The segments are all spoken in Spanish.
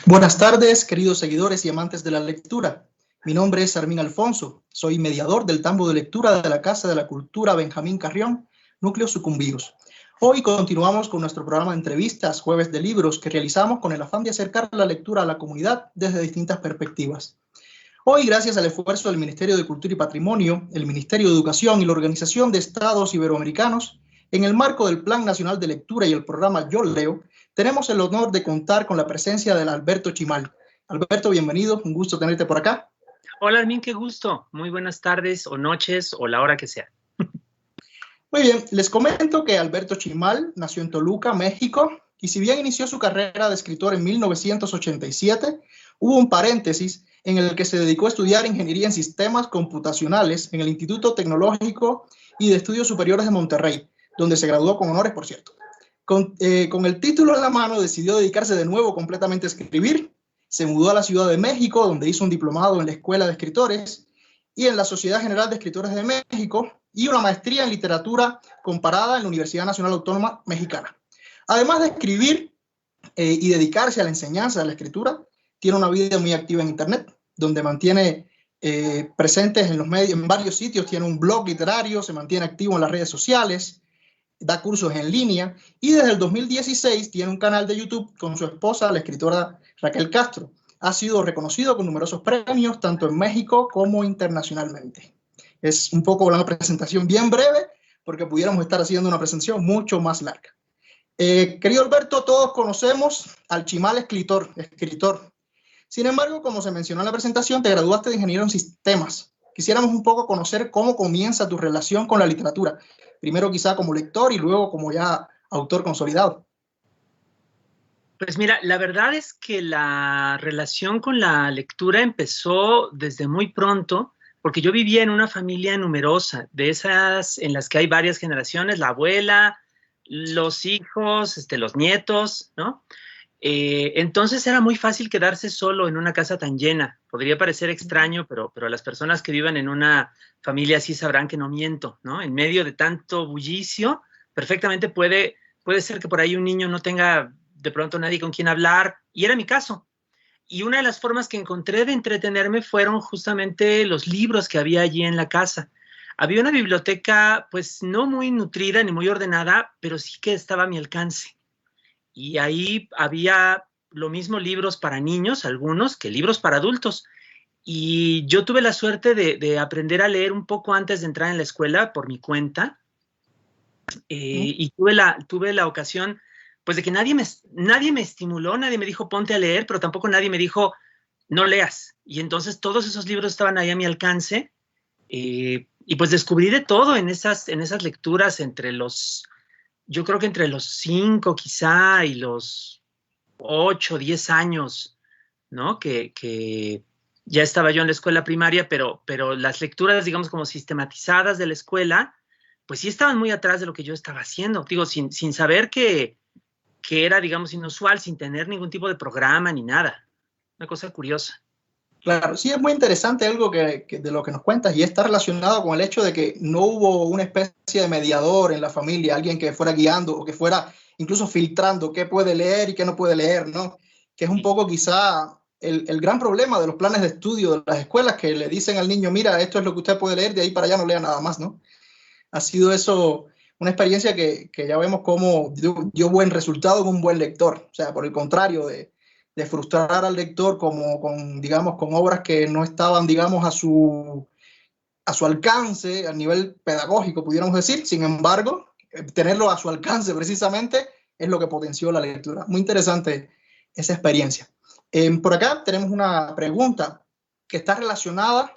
Buenas tardes, queridos seguidores y amantes de la lectura. Mi nombre es Armin Alfonso. Soy mediador del tambo de lectura de la Casa de la Cultura Benjamín Carrión, Núcleo Sucumbíos. Hoy continuamos con nuestro programa de entrevistas, Jueves de Libros, que realizamos con el afán de acercar la lectura a la comunidad desde distintas perspectivas. Hoy, gracias al esfuerzo del Ministerio de Cultura y Patrimonio, el Ministerio de Educación y la Organización de Estados Iberoamericanos, en el marco del Plan Nacional de Lectura y el programa Yo Leo, tenemos el honor de contar con la presencia de Alberto Chimal. Alberto, bienvenido, un gusto tenerte por acá. Hola, Armin, qué gusto. Muy buenas tardes o noches o la hora que sea. Muy bien, les comento que Alberto Chimal nació en Toluca, México, y si bien inició su carrera de escritor en 1987, hubo un paréntesis en el que se dedicó a estudiar ingeniería en sistemas computacionales en el Instituto Tecnológico y de Estudios Superiores de Monterrey, donde se graduó con honores, por cierto. Con el título en la mano, decidió dedicarse de nuevo completamente a escribir. Se mudó a la Ciudad de México, donde hizo un diplomado en la Escuela de Escritores y en la Sociedad General de Escritores de México, y una maestría en literatura comparada en la Universidad Nacional Autónoma Mexicana. Además de escribir y dedicarse a la enseñanza de la escritura, tiene una vida muy activa en Internet, donde mantiene presentes en los medios, en varios sitios, tiene un blog literario, se mantiene activo en las redes sociales, da cursos en línea y desde el 2016 tiene un canal de YouTube con su esposa, la escritora Raquel Castro. Ha sido reconocido con numerosos premios, tanto en México como internacionalmente. Es un poco una presentación bien breve, porque pudiéramos estar haciendo una presentación mucho más larga. Querido Alberto, todos conocemos al Chimal escritor. Sin embargo, como se mencionó en la presentación, te graduaste de ingeniero en sistemas. Quisiéramos un poco conocer cómo comienza tu relación con la literatura. Primero quizá como lector y luego como ya autor consolidado. Pues mira, la verdad es que la relación con la lectura empezó desde muy pronto, porque yo vivía en una familia numerosa, de esas en las que hay varias generaciones, la abuela, los hijos, los nietos, ¿no? Entonces era muy fácil quedarse solo en una casa tan llena. Podría parecer extraño, pero las personas que vivan en una familia así sabrán que no miento, ¿no? En medio de tanto bullicio, perfectamente puede ser que por ahí un niño no tenga de pronto nadie con quien hablar, y era mi caso. Y una de las formas que encontré de entretenerme fueron justamente los libros que había allí en la casa. Había una biblioteca, pues no muy nutrida ni muy ordenada, pero sí que estaba a mi alcance. Y ahí había lo mismo libros para niños, algunos, que libros para adultos. Y yo tuve la suerte de aprender a leer un poco antes de entrar en la escuela por mi cuenta. Y tuve la ocasión, pues, de que nadie me estimuló, nadie me dijo ponte a leer, pero tampoco nadie me dijo no leas. Y entonces todos esos libros estaban ahí a mi alcance. Y pues descubrí de todo en esas lecturas yo creo que entre los 5 quizá y los 8, 10 años, ¿no? Que ya estaba yo en la escuela primaria, pero las lecturas, digamos, como sistematizadas de la escuela, pues sí estaban muy atrás de lo que yo estaba haciendo. Digo, sin saber que era, digamos, inusual, sin tener ningún tipo de programa ni nada. Una cosa curiosa. Claro, sí es muy interesante algo de lo que nos cuentas, y está relacionado con el hecho de que no hubo una especie de mediador en la familia, alguien que fuera guiando o que fuera incluso filtrando qué puede leer y qué no puede leer, ¿no? Que es un poco quizá el gran problema de los planes de estudio de las escuelas, que le dicen al niño, mira, esto es lo que usted puede leer, de ahí para allá no lea nada más, ¿no? Ha sido eso una experiencia que ya vemos cómo dio buen resultado en un buen lector. O sea, por el contrario de frustrar al lector digamos, con obras que no estaban, digamos, a su alcance, a nivel pedagógico, pudiéramos decir. Sin embargo, tenerlo a su alcance precisamente es lo que potenció la lectura. Muy interesante esa experiencia. Por acá tenemos una pregunta que está relacionada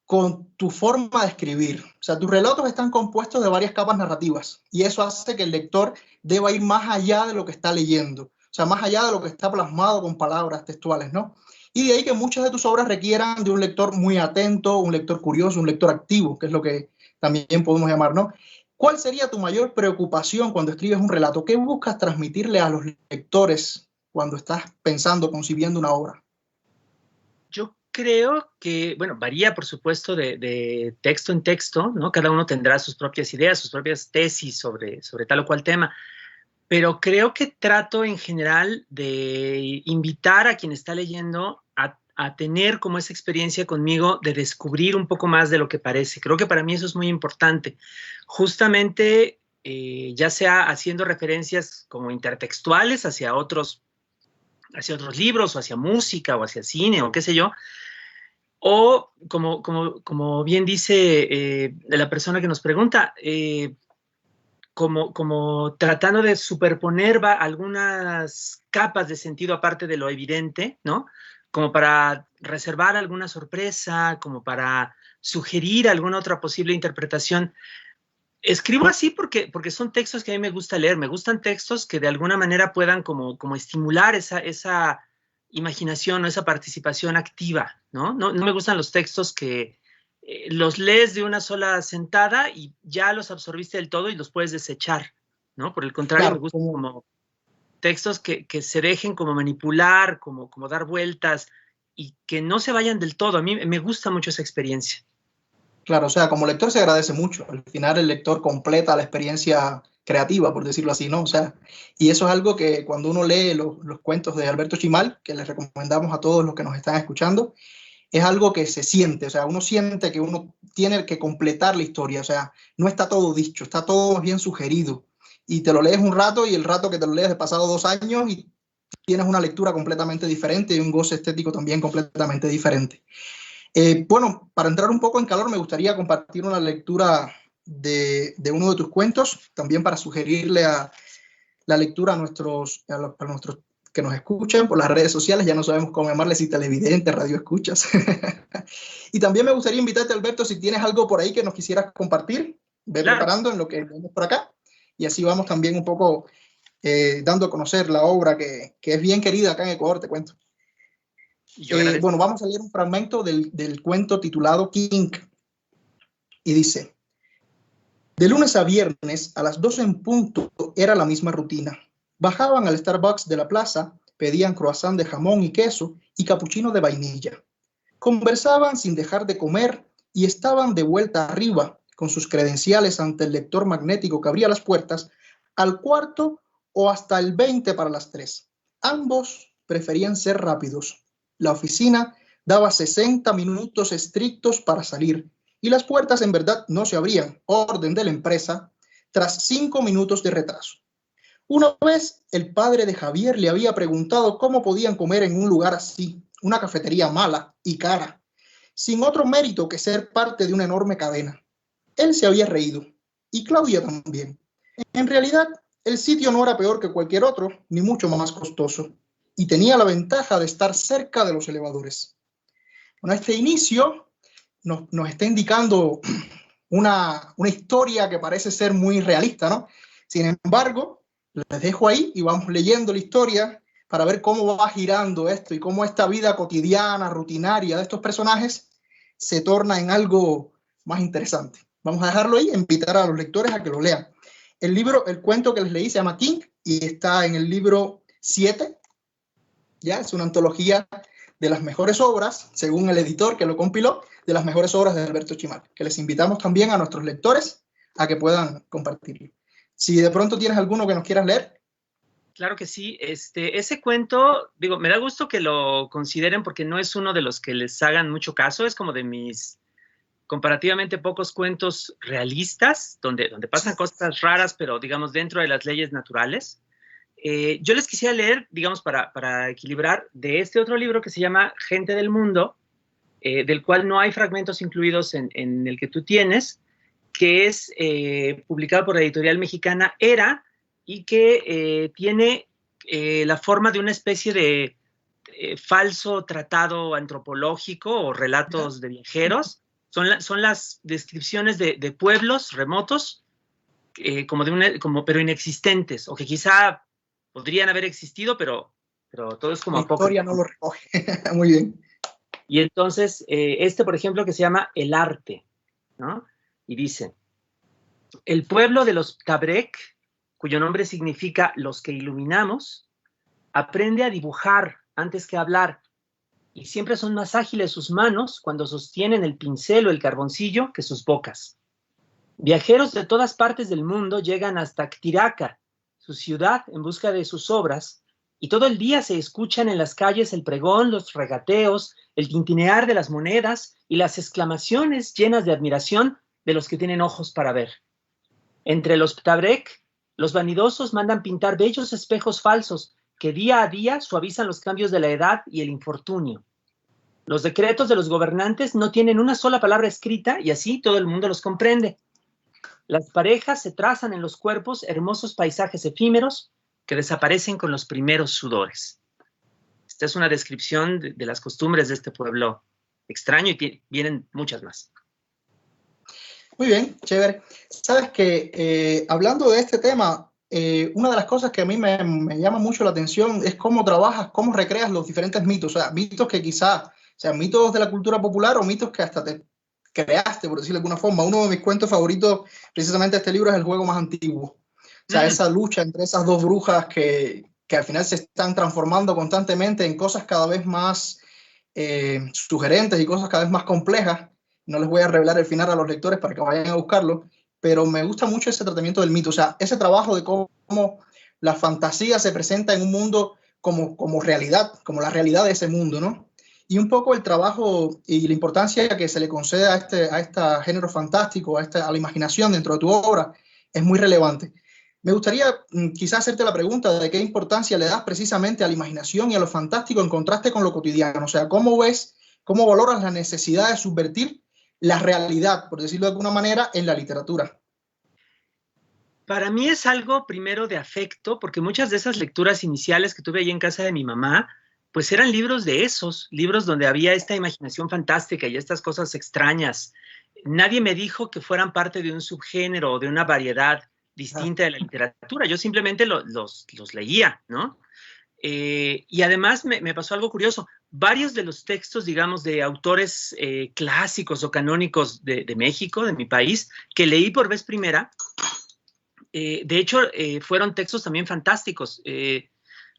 con tu forma de escribir. O sea, tus relatos están compuestos de varias capas narrativas, y eso hace que el lector deba ir más allá de lo que está leyendo. O sea, más allá de lo que está plasmado con palabras textuales, ¿no? Y de ahí que muchas de tus obras requieran de un lector muy atento, un lector curioso, un lector activo, que es lo que también podemos llamar, ¿no? ¿Cuál sería tu mayor preocupación cuando escribes un relato? ¿Qué buscas transmitirle a los lectores cuando estás pensando, concibiendo una obra? Yo creo que, bueno, varía por supuesto de texto en texto, ¿no? Cada uno tendrá sus propias ideas, sus propias tesis sobre tal o cual tema, pero creo que trato en general de invitar a quien está leyendo a tener como esa experiencia conmigo de descubrir un poco más de lo que parece. Creo que para mí eso es muy importante. Justamente, ya sea haciendo referencias como intertextuales hacia otros libros, o hacia música, o hacia cine, o qué sé yo, o como bien dice la persona que nos pregunta, como tratando de superponer algunas capas de sentido aparte de lo evidente, ¿no? Como para reservar alguna sorpresa, como para sugerir alguna otra posible interpretación. Escribo así porque son textos que a mí me gusta leer, me gustan textos que de alguna manera puedan como estimular esa imaginación o esa participación activa, ¿no? No me gustan los textos que los lees de una sola sentada y ya los absorbiste del todo y los puedes desechar, ¿no? Por el contrario, me Claro, gustan como textos que se dejen como manipular, como dar vueltas y que no se vayan del todo. A mí me gusta mucho esa experiencia. claro, o sea, como lector se agradece mucho. Al final el lector completa la experiencia creativa, por decirlo así, ¿no? O sea, y eso es algo que cuando uno lee los cuentos de Alberto Chimal, que les recomendamos a todos los que nos están escuchando, es algo que se siente, o sea, uno siente que uno tiene que completar la historia, o sea, no está todo dicho, está todo bien sugerido. Y te lo lees un rato y el rato que te lo lees de pasado 2 años y tienes una lectura completamente diferente y un goce estético también completamente diferente. Bueno, para entrar un poco en calor, me gustaría compartir una lectura de uno de tus cuentos, también para sugerirle la lectura a nuestros que nos escuchan por las redes sociales, ya no sabemos cómo llamarles, si televidentes, radio escuchas. Y también me gustaría invitarte, Alberto, si tienes algo por ahí que nos quisieras compartir, ve Claro, preparando en lo que vemos por acá, y así vamos también un poco dando a conocer la obra que es bien querida acá en Ecuador, te cuento. yo agradezco. Bueno, vamos a leer un fragmento del cuento titulado King, y dice: de lunes a viernes, a las 12 en punto, era la misma rutina. Bajaban al Starbucks de la plaza, pedían croissant de jamón y queso y capuchino de vainilla. Conversaban sin dejar de comer y estaban de vuelta arriba, con sus credenciales ante el lector magnético que abría las puertas, al cuarto o hasta el 20 para las 3. Ambos preferían ser rápidos. La oficina daba 60 minutos estrictos para salir, y las puertas en verdad no se abrían, orden de la empresa, tras 5 minutos de retraso. Una vez el padre de Javier le había preguntado cómo podían comer en un lugar así, una cafetería mala y cara, sin otro mérito que ser parte de una enorme cadena. Él se había reído, y Claudia también. En realidad, el sitio no era peor que cualquier otro, ni mucho más costoso, y tenía la ventaja de estar cerca de los elevadores. Bueno, este inicio nos está indicando una historia que parece ser muy realista, ¿no? Sin embargo, les dejo ahí y vamos leyendo la historia para ver cómo va girando esto y cómo esta vida cotidiana, rutinaria de estos personajes se torna en algo más interesante. Vamos a dejarlo ahí e invitar a los lectores a que lo lean. El cuento que les leí se llama King y está en el libro 7. Ya es una antología de las mejores obras, según el editor que lo compiló, de las mejores obras de Alberto Chimal, que les invitamos también a nuestros lectores a que puedan compartirlo. Si de pronto tienes alguno que nos quieras leer. Claro que sí. Ese cuento, digo, me da gusto que lo consideren porque no es uno de los que les hagan mucho caso, es como de mis comparativamente pocos cuentos realistas, donde pasan cosas raras, pero digamos dentro de las leyes naturales. Yo les quisiera leer, digamos, para equilibrar, de este otro libro que se llama Gente del Mundo, del cual no hay fragmentos incluidos en el que tú tienes, que es publicado por la editorial mexicana Era y que tiene la forma de una especie de falso tratado antropológico o relatos de viajeros. Son las descripciones de pueblos remotos, pero inexistentes, o que quizá podrían haber existido, pero todo es como La historia no apócrifo. lo recoge. Muy bien. Y entonces, por ejemplo, que se llama El Arte, ¿no? Y dice: el pueblo de los Tabrek, cuyo nombre significa los que iluminamos, aprende a dibujar antes que hablar. y siempre son más ágiles sus manos cuando sostienen el pincel o el carboncillo que sus bocas. Viajeros de todas partes del mundo llegan hasta Ctiraca, su ciudad, en busca de sus obras, y todo el día se escuchan en las calles el pregón, los regateos, el tintinear de las monedas y las exclamaciones llenas de admiración de los que tienen ojos para ver. Entre los Ptabrek, los vanidosos mandan pintar bellos espejos falsos que día a día suavizan los cambios de la edad y el infortunio. Los decretos de los gobernantes no tienen una sola palabra escrita y así todo el mundo los comprende. Las parejas se trazan en los cuerpos hermosos paisajes efímeros que desaparecen con los primeros sudores. Esta es una descripción de las costumbres de este pueblo extraño y vienen muchas más. Muy bien, chévere. Sabes que hablando de este tema, una de las cosas que a mí me llama mucho la atención es cómo trabajas, cómo recreas los diferentes mitos, o sea, mitos que quizás sean mitos de la cultura popular o mitos que hasta te creaste, por decirlo de alguna forma. Uno de mis cuentos favoritos, precisamente este libro, es El juego más antiguo. O sea, esa lucha entre esas dos brujas que al final se están transformando constantemente en cosas cada vez más sugerentes y cosas cada vez más complejas. No les voy a revelar el final a los lectores para que vayan a buscarlo, pero me gusta mucho ese tratamiento del mito, o sea, ese trabajo de cómo la fantasía se presenta en un mundo como realidad, como la realidad de ese mundo, ¿no? Y un poco el trabajo y la importancia que se le concede a este género fantástico, a la imaginación dentro de tu obra, es muy relevante. Me gustaría quizás hacerte la pregunta de qué importancia le das precisamente a la imaginación y a lo fantástico en contraste con lo cotidiano. O sea, ¿cómo ves, cómo valoras la necesidad de subvertir la realidad, por decirlo de alguna manera, en la literatura? Para mí es algo primero de afecto, porque muchas de esas lecturas iniciales que tuve ahí en casa de mi mamá, pues eran libros de esos, libros donde había esta imaginación fantástica y estas cosas extrañas. Nadie me dijo que fueran parte de un subgénero o de una variedad distinta de la literatura. Yo simplemente los leía, ¿no? Y además me pasó algo curioso. Varios de los textos, digamos, de autores clásicos o canónicos de México, de mi país, que leí por vez primera, de hecho, fueron textos también fantásticos.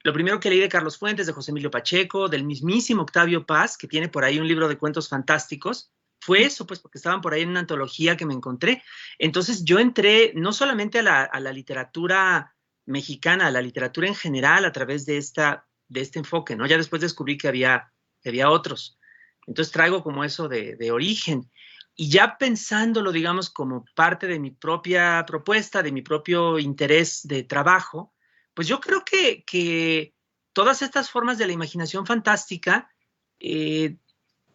Lo primero que leí de Carlos Fuentes, de José Emilio Pacheco, del mismísimo Octavio Paz, que tiene por ahí un libro de cuentos fantásticos, fue eso, pues porque estaban por ahí en una antología que me encontré. Entonces yo entré no solamente a la literatura mexicana, a la literatura en general a través de este enfoque, ¿no? Ya después descubrí que había otros. Entonces traigo como eso de origen. Y ya pensándolo, digamos, como parte de mi propia propuesta, de mi propio interés de trabajo, pues yo creo que todas estas formas de la imaginación fantástica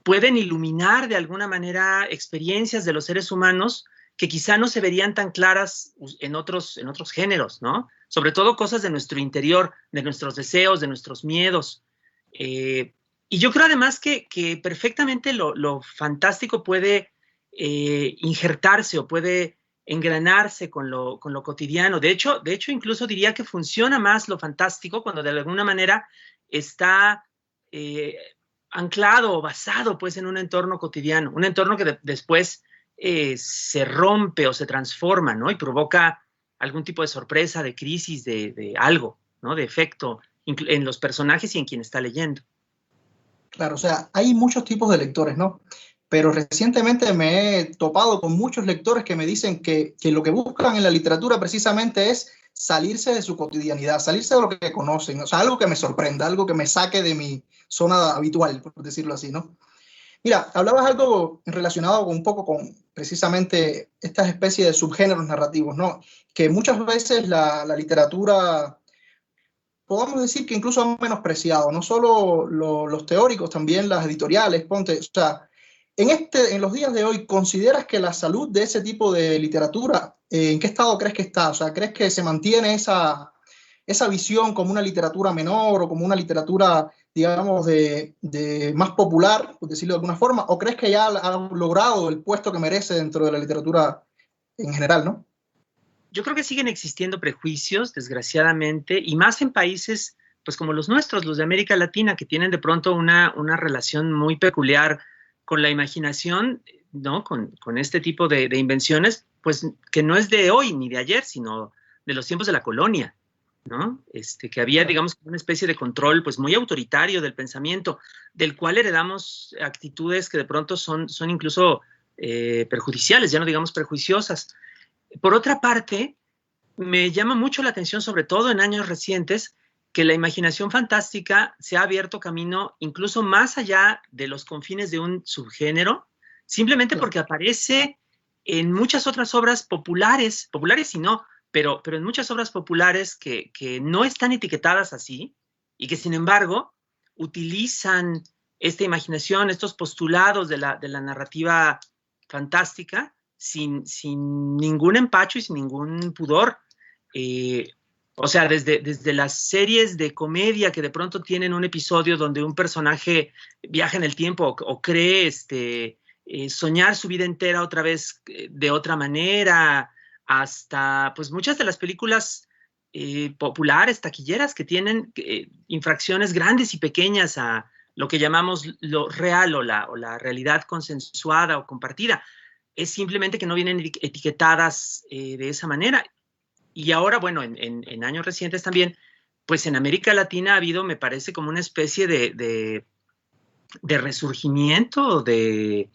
pueden iluminar de alguna manera experiencias de los seres humanos que quizá no se verían tan claras en otros géneros, ¿no? Sobre todo cosas de nuestro interior, de nuestros deseos, de nuestros miedos. Y yo creo además que perfectamente lo fantástico puede injertarse o puede engranarse con lo cotidiano. De hecho, incluso diría que funciona más lo fantástico cuando de alguna manera está anclado o basado pues en un entorno cotidiano, un entorno que después se rompe o se transforma, ¿no? Y provoca algún tipo de sorpresa, de crisis, de algo, ¿no? De efecto en los personajes y en quien está leyendo. Claro, o sea, hay muchos tipos de lectores, ¿no? Pero recientemente me he topado con muchos lectores que me dicen que lo que buscan en la literatura precisamente es salirse de su cotidianidad, salirse de lo que conocen, o sea, algo que me sorprenda, algo que me saque de mi zona habitual, por decirlo así, ¿no? Mira, hablabas algo relacionado con un poco con precisamente estas especies de subgéneros narrativos, ¿no? Que muchas veces la literatura, podemos decir que incluso han menospreciado, no solo los teóricos, también las editoriales, ponte, o sea, en los días de hoy, ¿consideras que la salud de ese tipo de literatura, en qué estado crees que está? O sea, ¿crees que se mantiene esa visión como una literatura menor o como una literatura, digamos, de más popular, por decirlo de alguna forma? ¿O crees que ya ha logrado el puesto que merece dentro de la literatura en general, no? Yo creo que siguen existiendo prejuicios, desgraciadamente, y más en países pues como los nuestros, los de América Latina, que tienen de pronto una relación muy peculiar con la imaginación, ¿no? Con este tipo de invenciones, pues que no es de hoy ni de ayer, sino de los tiempos de la colonia. ¿no? Que había, digamos, una especie de control pues muy autoritario del pensamiento, del cual heredamos actitudes que de pronto son incluso perjudiciales, ya no digamos prejuiciosas. Por otra parte, me llama mucho la atención, sobre todo en años recientes, que la imaginación fantástica se ha abierto camino incluso más allá de los confines de un subgénero, simplemente porque aparece en muchas otras obras populares, populares y no, pero en muchas obras populares que no están etiquetadas así y que sin embargo utilizan esta imaginación, estos postulados de la narrativa fantástica sin ningún empacho y sin ningún pudor. O sea, desde las series de comedia que de pronto tienen un episodio donde un personaje viaja en el tiempo o cree soñar su vida entera otra vez de otra manera, hasta pues muchas de las películas populares, taquilleras, que tienen infracciones grandes y pequeñas a lo que llamamos lo real o la realidad consensuada o compartida. Es simplemente que no vienen etiquetadas de esa manera. Y ahora, bueno, en años recientes también, pues en América Latina ha habido, me parece, como una especie de resurgimiento o de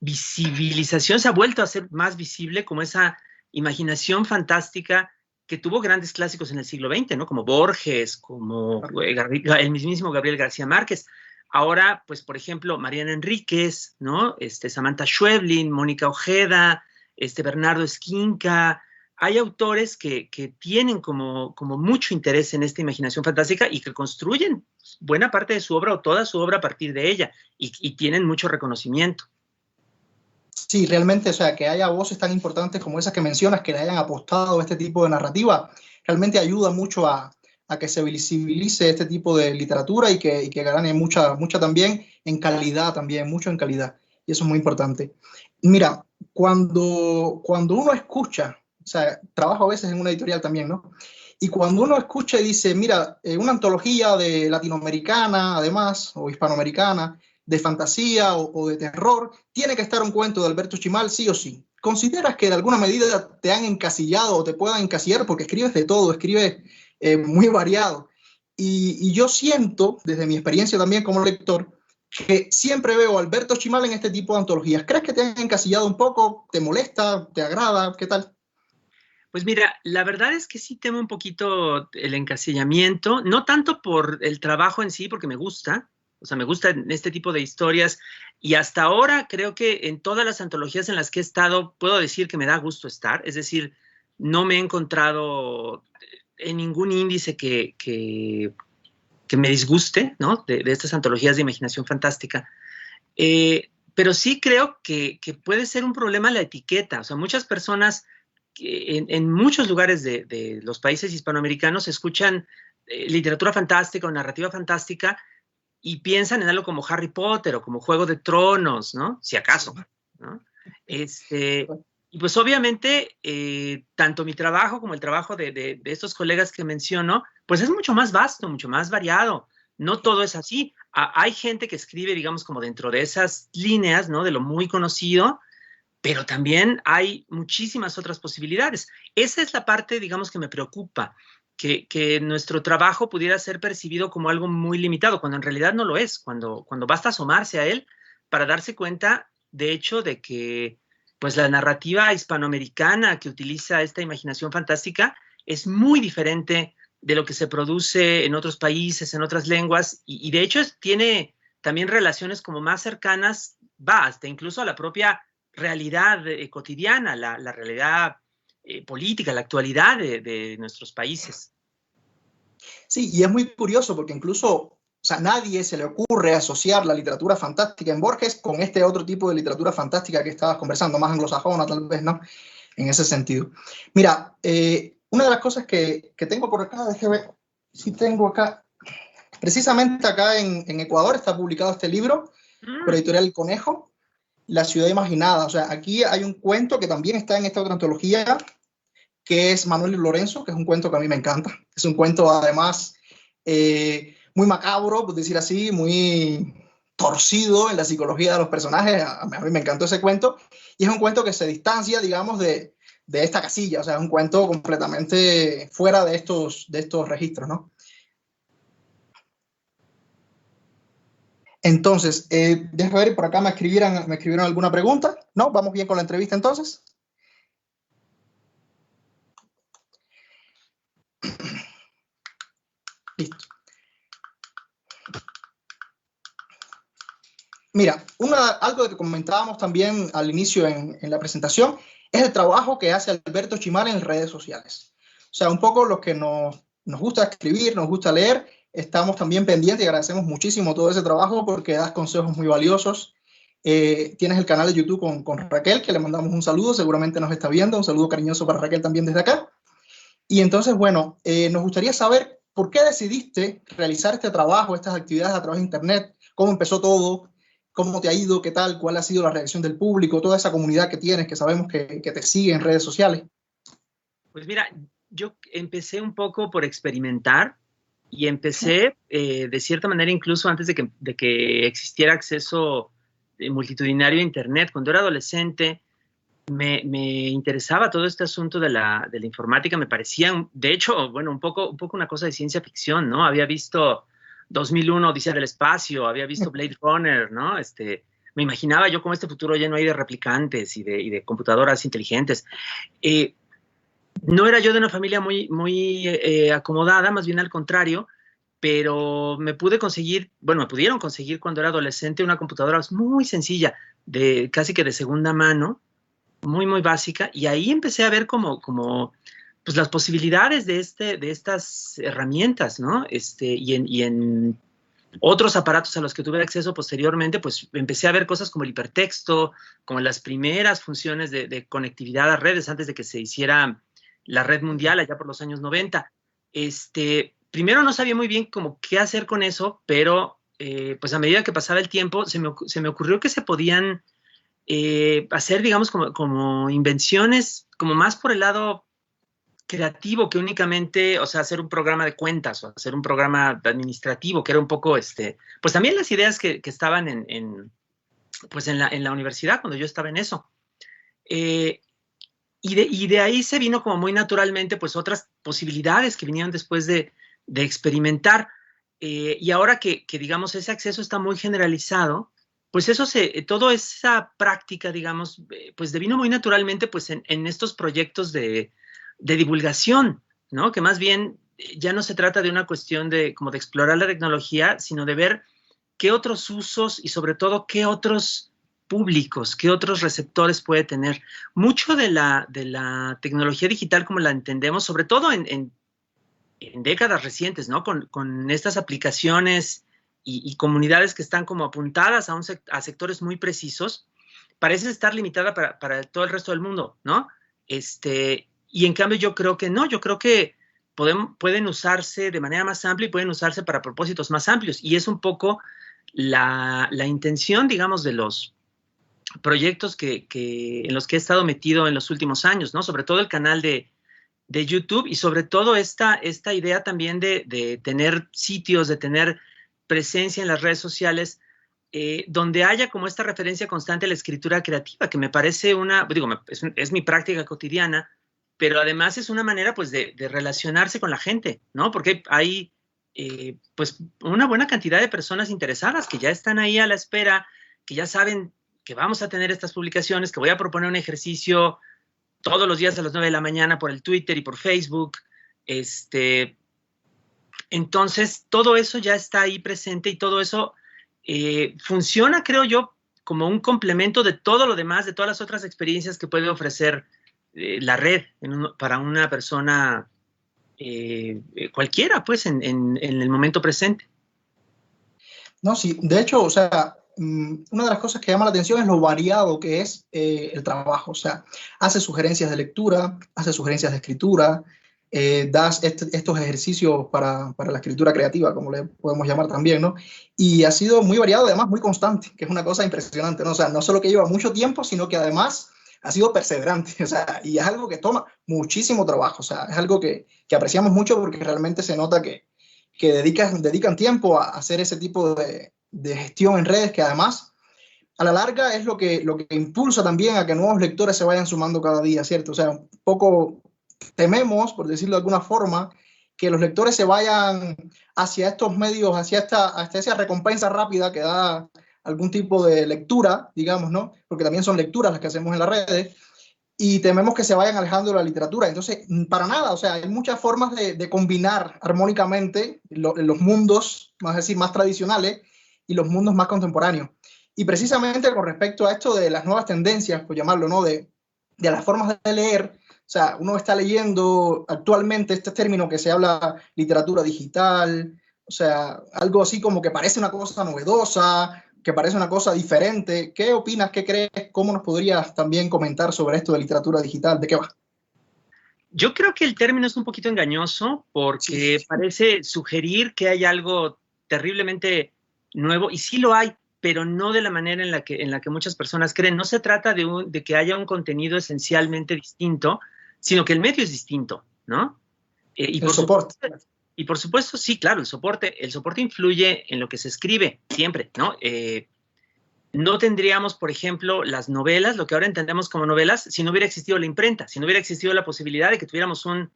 revisibilización. Se ha vuelto a ser más visible como esa imaginación fantástica que tuvo grandes clásicos en el siglo XX, ¿no? Como Borges, como el mismísimo Gabriel García Márquez. Ahora, pues, por ejemplo, Mariana Enríquez, ¿no? Samantha Schweblin, Mónica Ojeda, Bernardo Esquinca. Hay autores que tienen como mucho interés en esta imaginación fantástica y que construyen buena parte de su obra o toda su obra a partir de ella y tienen mucho reconocimiento. Sí, realmente, o sea, que haya voces tan importantes como esas que mencionas, que le hayan apostado a este tipo de narrativa, realmente ayuda mucho a que se visibilice este tipo de literatura y que gane mucha también en calidad, mucho en calidad. Y eso es muy importante. Mira, cuando uno escucha, o sea, trabajo a veces en una editorial también, ¿no? Y cuando uno escucha y dice, mira, una antología de latinoamericana, además, o hispanoamericana, de fantasía o de terror, tiene que estar un cuento de Alberto Chimal, sí o sí. ¿Consideras que de alguna medida te han encasillado o te puedan encasillar? Porque escribes de todo, escribes muy variado. Y yo siento, desde mi experiencia también como lector, que siempre veo a Alberto Chimal en este tipo de antologías. ¿Crees que te han encasillado un poco? ¿Te molesta? ¿Te agrada? ¿Qué tal? Pues mira, la verdad es que sí temo un poquito el encasillamiento, no tanto por el trabajo en sí, porque me gusta, o sea, me gustan este tipo de historias y hasta ahora creo que en todas las antologías en las que he estado puedo decir que me da gusto estar, es decir, no me he encontrado en ningún índice que me disguste, ¿no? De estas antologías de imaginación fantástica. Pero sí creo que puede ser un problema la etiqueta, o sea, muchas personas en muchos lugares de los países hispanoamericanos escuchan literatura fantástica o narrativa fantástica y piensan en algo como Harry Potter o como Juego de Tronos, ¿no? Si acaso, ¿no? Y pues obviamente tanto mi trabajo como el trabajo de estos colegas que menciono, pues es mucho más vasto, mucho más variado. No todo es así. Hay gente que escribe, digamos, como dentro de esas líneas, ¿no? De lo muy conocido, pero también hay muchísimas otras posibilidades. Esa es la parte, digamos, que me preocupa, que nuestro trabajo pudiera ser percibido como algo muy limitado, cuando en realidad no lo es, cuando basta asomarse a él para darse cuenta, de hecho, de que pues la narrativa hispanoamericana que utiliza esta imaginación fantástica es muy diferente de lo que se produce en otros países, en otras lenguas, y de hecho tiene también relaciones como más cercanas, va hasta incluso a la propia realidad cotidiana, la realidad política, la actualidad de nuestros países. Sí, y es muy curioso porque incluso, o sea, nadie se le ocurre asociar la literatura fantástica en Borges con este otro tipo de literatura fantástica que estabas conversando, más anglosajona tal vez, ¿no? En ese sentido. Mira, una de las cosas que tengo por acá, déjame ver si tengo acá, precisamente acá en Ecuador está publicado este libro por Editorial El Conejo, La ciudad imaginada. O sea, aquí hay un cuento que también está en esta otra antología, que es Manuel y Lorenzo, que es un cuento que a mí me encanta. Es un cuento, además, muy macabro, por decir así, muy torcido en la psicología de los personajes. A mí me encantó ese cuento. Y es un cuento que se distancia, digamos, de esta casilla, o sea, es un cuento completamente fuera de estos registros, ¿no? Entonces, déjame ver, por acá me escribieron alguna pregunta, ¿no? ¿Vamos bien con la entrevista entonces? Listo. Mira, algo que comentábamos también al inicio en la presentación es el trabajo que hace Alberto Chimal en redes sociales. O sea, un poco lo que nos gusta escribir, nos gusta leer, estamos también pendientes y agradecemos muchísimo todo ese trabajo porque das consejos muy valiosos. Tienes el canal de YouTube con Raquel, que le mandamos un saludo, seguramente nos está viendo, un saludo cariñoso para Raquel también desde acá. Y entonces, bueno, nos gustaría saber por qué decidiste realizar este trabajo, estas actividades a través de Internet, cómo empezó todo, cómo te ha ido, qué tal, cuál ha sido la reacción del público, toda esa comunidad que tienes, que sabemos que te sigue en redes sociales. Pues mira, yo empecé un poco por experimentar y empecé de cierta manera incluso antes de que existiera acceso multitudinario a Internet. Cuando era adolescente me interesaba todo este asunto de la informática, me parecía, de hecho, bueno, un poco una cosa de ciencia ficción, ¿no? Había visto 2001, Odisea del Espacio, había visto Blade Runner, ¿no? Me imaginaba yo como este futuro lleno ahí de replicantes y de computadoras inteligentes. No era yo de una familia muy acomodada, más bien al contrario, pero me pudieron conseguir cuando era adolescente una computadora muy sencilla, casi que de segunda mano, muy básica, y ahí empecé a ver como pues las posibilidades de estas herramientas, ¿no? Y en otros aparatos a los que tuve acceso posteriormente, pues empecé a ver cosas como el hipertexto, como las primeras funciones de conectividad a redes antes de que se hiciera la red mundial allá por los años 90. Primero no sabía muy bien como qué hacer con eso, pero pues a medida que pasaba el tiempo se me ocurrió que se podían hacer, digamos, como invenciones, como más por el lado creativo que únicamente, o sea, hacer un programa de cuentas o hacer un programa administrativo, que era un poco, pues también las ideas que estaban pues en la universidad cuando yo estaba en eso. Y de ahí se vino como muy naturalmente, pues otras posibilidades que vinieron después de experimentar. Y ahora que, digamos, ese acceso está muy generalizado, pues toda esa práctica, digamos, pues devino muy naturalmente pues en estos proyectos de divulgación, ¿no? Que más bien ya no se trata de una cuestión como de explorar la tecnología, sino de ver qué otros usos y sobre todo qué otros públicos, qué otros receptores puede tener. Mucho de la tecnología digital como la entendemos, sobre todo en décadas recientes, ¿no? Con estas aplicaciones y comunidades que están como apuntadas a sectores muy precisos, parece estar limitada para todo el resto del mundo, ¿no? Y en cambio yo creo que no, yo creo que pueden usarse de manera más amplia y pueden usarse para propósitos más amplios. Y es un poco la intención, digamos, de los proyectos en los que he estado metido en los últimos años, ¿no? Sobre todo el canal de YouTube y sobre todo esta idea también de tener sitios, de tener presencia en las redes sociales, donde haya como esta referencia constante a la escritura creativa, que me parece es mi práctica cotidiana, pero además es una manera pues de relacionarse con la gente, ¿no? Porque hay pues una buena cantidad de personas interesadas que ya están ahí a la espera, que ya saben que vamos a tener estas publicaciones, que voy a proponer un ejercicio todos los días a las 9 de la mañana por el Twitter y por Facebook. Entonces, todo eso ya está ahí presente y todo eso funciona, creo yo, como un complemento de todo lo demás, de todas las otras experiencias que puede ofrecer la red para una persona cualquiera, pues, en el momento presente. No, sí, de hecho, o sea, una de las cosas que llama la atención es lo variado que es el trabajo. O sea, hace sugerencias de lectura, hace sugerencias de escritura, das estos ejercicios para la escritura creativa, como le podemos llamar también, ¿no? Y ha sido muy variado, además muy constante, que es una cosa impresionante, ¿no? O sea, no solo que lleva mucho tiempo, sino que además ha sido perseverante, o sea, y es algo que toma muchísimo trabajo, o sea, es algo que apreciamos mucho porque realmente se nota que dedican tiempo a hacer ese tipo de gestión en redes, que además a la larga es lo que impulsa también a que nuevos lectores se vayan sumando cada día, ¿cierto? O sea, un poco tememos, por decirlo de alguna forma, que los lectores se vayan hacia estos medios, hasta esa recompensa rápida que da algún tipo de lectura, digamos, ¿no? Porque también son lecturas las que hacemos en las redes, y tememos que se vayan alejando de la literatura. Entonces, para nada, o sea, hay muchas formas de combinar armónicamente los mundos, más decir, más tradicionales y los mundos más contemporáneos. Y precisamente con respecto a esto de las nuevas tendencias, por llamarlo, ¿no? De las formas de leer, o sea, uno está leyendo actualmente este término que se habla literatura digital, o sea, algo así como que parece una cosa novedosa, que parece una cosa diferente. ¿Qué opinas? ¿Qué crees? ¿Cómo nos podrías también comentar sobre esto de literatura digital? ¿De qué va? Yo creo que el término es un poquito engañoso porque Sí. parece sugerir que hay algo terriblemente nuevo, y sí lo hay, pero no de la manera en la que muchas personas creen. No se trata de que haya un contenido esencialmente distinto, sino que el medio es distinto, ¿no? Y El por soporte. supuesto, sí, claro, el soporte influye en lo que se escribe siempre, ¿no? No tendríamos, por ejemplo, las novelas, lo que ahora entendemos como novelas, si no hubiera existido la imprenta, si no hubiera existido la posibilidad de que tuviéramos un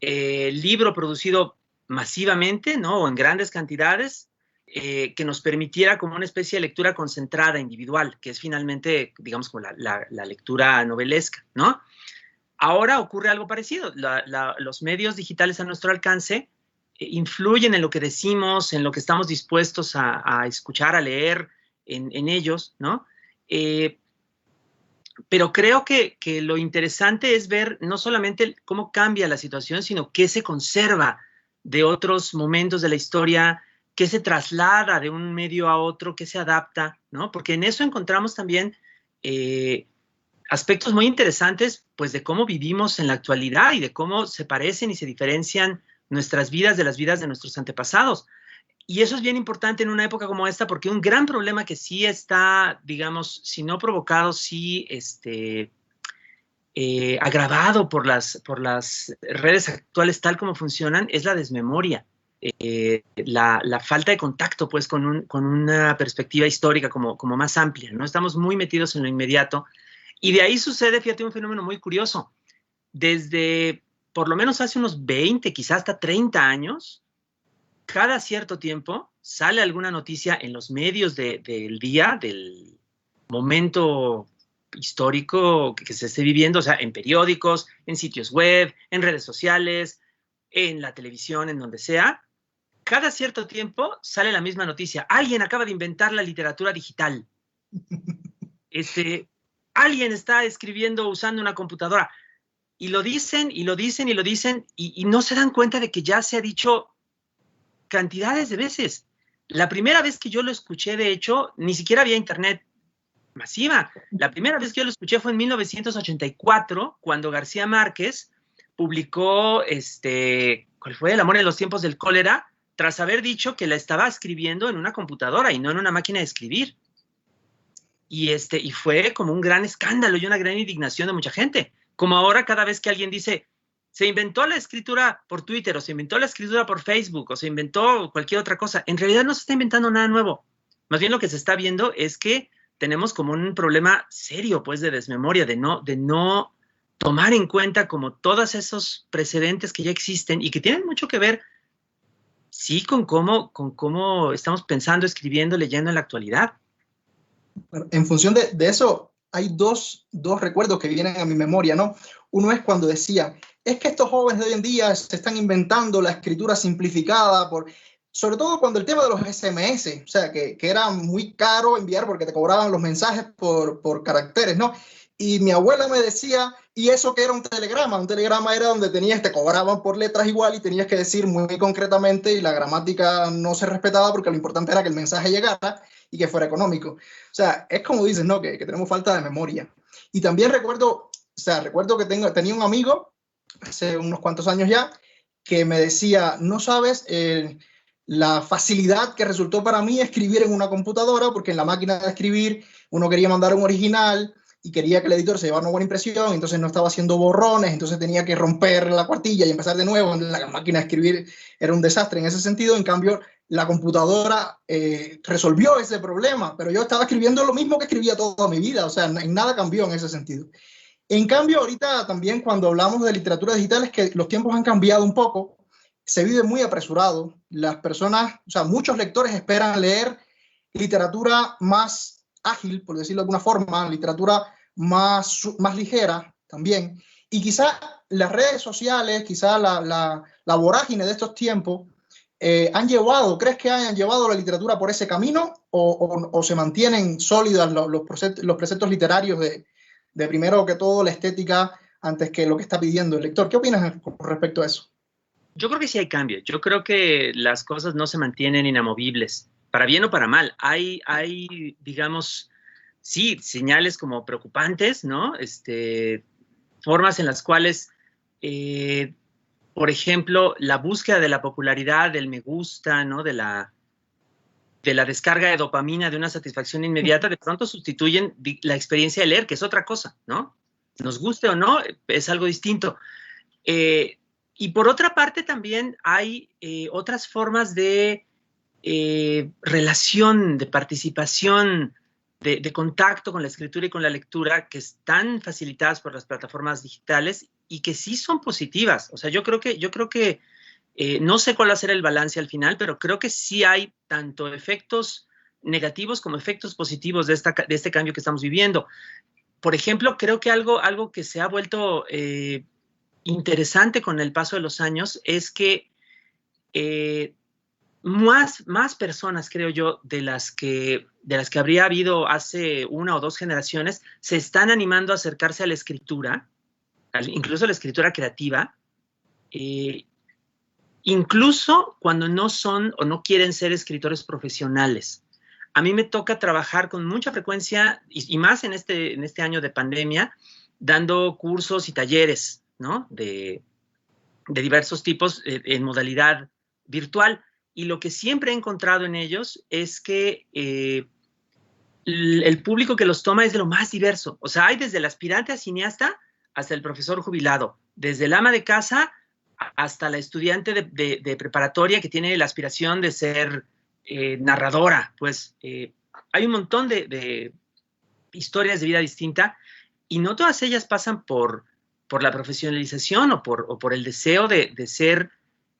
libro producido masivamente, ¿no? O en grandes cantidades, que nos permitiera como una especie de lectura concentrada, individual, que es finalmente, digamos, como la lectura novelesca, ¿no? Ahora ocurre algo parecido. Los medios digitales a nuestro alcance influyen en lo que decimos, en lo que estamos dispuestos a escuchar, a leer en ellos, ¿no? Pero creo que lo interesante es ver no solamente cómo cambia la situación, sino qué se conserva de otros momentos de la historia, qué se traslada de un medio a otro, qué se adapta, ¿no? Porque en eso encontramos también aspectos muy interesantes, pues, de cómo vivimos en la actualidad y de cómo se parecen y se diferencian nuestras vidas de las vidas de nuestros antepasados. Y eso es bien importante en una época como esta, porque un gran problema que sí está, digamos, si no provocado, sí agravado por las redes actuales tal como funcionan, es la desmemoria. La falta de contacto, pues, con una perspectiva histórica como más amplia, ¿no? Estamos muy metidos en lo inmediato. Y de ahí sucede, fíjate, un fenómeno muy curioso. Desde por lo menos hace unos 20, quizás hasta 30 años, cada cierto tiempo sale alguna noticia en los medios del día, del momento histórico que se esté viviendo, o sea, en periódicos, en sitios web, en redes sociales, en la televisión, en donde sea. Cada cierto tiempo sale la misma noticia. Alguien acaba de inventar la literatura digital. Alguien está escribiendo usando una computadora. Y lo dicen, y lo dicen, y lo dicen, y no se dan cuenta de que ya se ha dicho cantidades de veces. La primera vez que yo lo escuché, de hecho, ni siquiera había internet masiva. La primera vez que yo lo escuché fue en 1984, cuando García Márquez publicó, ¿cuál fue? El amor en los tiempos del cólera, tras haber dicho que la estaba escribiendo en una computadora y no en una máquina de escribir. Y fue como un gran escándalo y una gran indignación de mucha gente. Como ahora, cada vez que alguien dice, se inventó la escritura por Twitter, o se inventó la escritura por Facebook, o se inventó cualquier otra cosa, en realidad no se está inventando nada nuevo. Más bien lo que se está viendo es que tenemos como un problema serio, pues, de desmemoria, de no tomar en cuenta como todos esos precedentes que ya existen y que tienen mucho que ver, sí, con cómo estamos pensando, escribiendo, leyendo en la actualidad. En función de eso, hay dos recuerdos que vienen a mi memoria, ¿no? Uno es cuando decía, es que estos jóvenes de hoy en día se están inventando la escritura simplificada, sobre todo cuando el tema de los SMS, o sea, que era muy caro enviar porque te cobraban los mensajes por caracteres, ¿no? Y mi abuela me decía, ¿y eso qué era un telegrama? Un telegrama era donde te cobraban por letras igual y tenías que decir muy concretamente, y la gramática no se respetaba porque lo importante era que el mensaje llegara y que fuera económico. O sea, es como dices, ¿no? Que tenemos falta de memoria. Y también recuerdo que tenía un amigo, hace unos cuantos años ya, que me decía, no sabes la facilidad que resultó para mí escribir en una computadora, porque en la máquina de escribir uno quería mandar un original y quería que el editor se llevara una buena impresión, entonces no estaba haciendo borrones, entonces tenía que romper la cuartilla y empezar de nuevo. En la máquina de escribir era un desastre en ese sentido. En cambio, la computadora resolvió ese problema, pero yo estaba escribiendo lo mismo que escribía toda mi vida, o sea, en nada cambió en ese sentido. En cambio, ahorita también cuando hablamos de literatura digital es que los tiempos han cambiado un poco, se vive muy apresurado, las personas, o sea, muchos lectores esperan leer literatura más ágil, por decirlo de alguna forma, literatura más ligera también, y quizá las redes sociales, quizá la vorágine de estos tiempos han llevado, ¿crees que hayan llevado la literatura por ese camino o se mantienen sólidas los preceptos literarios de primero que todo la estética antes que lo que está pidiendo el lector? ¿Qué opinas con respecto a eso? Yo creo que sí hay cambios. Yo creo que las cosas no se mantienen inamovibles, para bien o para mal. Hay digamos, sí, señales como preocupantes, ¿no? Formas en las cuales, por ejemplo, la búsqueda de la popularidad, del me gusta, ¿no? De la descarga de dopamina, de una satisfacción inmediata, de pronto sustituyen la experiencia de leer, que es otra cosa, ¿no? Nos guste o no, es algo distinto. Y por otra parte también hay otras formas de relación, de participación, de contacto con la escritura y con la lectura que están facilitadas por las plataformas digitales y que sí son positivas. O sea, yo creo que no sé cuál va a ser el balance al final, pero creo que sí hay tanto efectos negativos como efectos positivos de este cambio que estamos viviendo. Por ejemplo, creo que algo que se ha vuelto interesante con el paso de los años es que más personas, creo yo, de las que habría habido hace una o dos generaciones, se están animando a acercarse a la escritura, incluso a la escritura creativa, incluso cuando no son o no quieren ser escritores profesionales. A mí me toca trabajar con mucha frecuencia, y más en este año de pandemia, dando cursos y talleres, ¿no? de diversos tipos en modalidad virtual. Y lo que siempre he encontrado en ellos es que el público que los toma es de lo más diverso. O sea, hay desde el aspirante a cineasta hasta el profesor jubilado, desde el ama de casa hasta la estudiante de preparatoria que tiene la aspiración de ser narradora. Pues hay un montón de historias de vida distinta y no todas ellas pasan por la profesionalización o por el deseo de ser,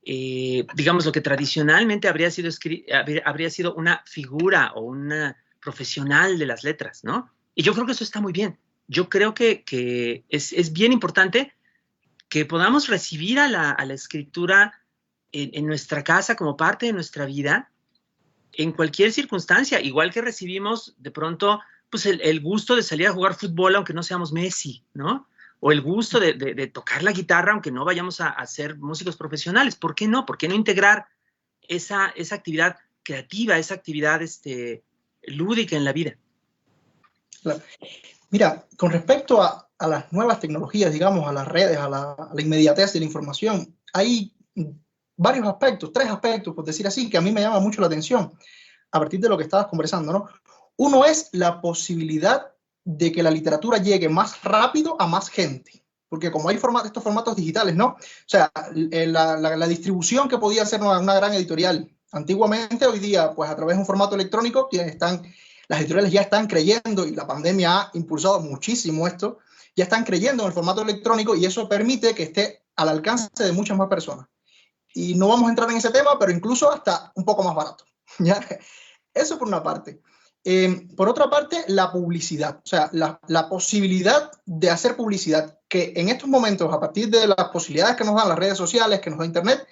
digamos, lo que tradicionalmente habría sido una figura o una profesional de las letras, ¿no? Y yo creo que eso está muy bien. Yo creo que es bien importante que podamos recibir a la escritura en nuestra casa como parte de nuestra vida, en cualquier circunstancia, igual que recibimos de pronto pues el gusto de salir a jugar fútbol aunque no seamos Messi, ¿no? O el gusto de tocar la guitarra aunque no vayamos a ser músicos profesionales. ¿Por qué no? ¿Por qué no integrar esa actividad creativa, esa actividad lúdica en la vida? Claro. Mira, con respecto a las nuevas tecnologías, digamos, a las redes, a la inmediatez de la información, hay varios aspectos, 3 aspectos, por decir así, que a mí me llama mucho la atención a partir de lo que estabas conversando, ¿no? Uno es la posibilidad de que la literatura llegue más rápido a más gente, porque como hay estos formatos digitales, ¿no? O sea, la distribución que podía hacer una gran editorial antiguamente, hoy día, pues a través de un formato electrónico, las editoriales ya están creyendo, y la pandemia ha impulsado muchísimo esto, ya están creyendo en el formato electrónico y eso permite que esté al alcance de muchas más personas. Y no vamos a entrar en ese tema, pero incluso hasta un poco más barato, ¿ya? Eso por una parte. Por otra parte, la publicidad, o sea, la posibilidad de hacer publicidad, que en estos momentos, a partir de las posibilidades que nos dan las redes sociales, que nos da Internet,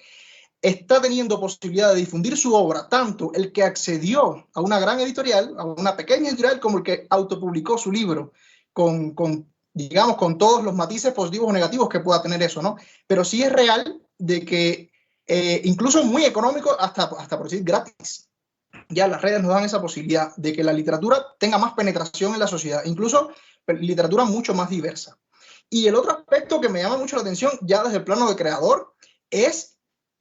está teniendo posibilidad de difundir su obra, tanto el que accedió a una gran editorial, a una pequeña editorial, como el que autopublicó su libro, digamos, con todos los matices positivos o negativos que pueda tener eso, ¿no? Pero sí es real de que incluso muy económico, hasta por decir gratis, ya las redes nos dan esa posibilidad de que la literatura tenga más penetración en la sociedad, incluso literatura mucho más diversa. Y el otro aspecto que me llama mucho la atención, ya desde el plano de creador, es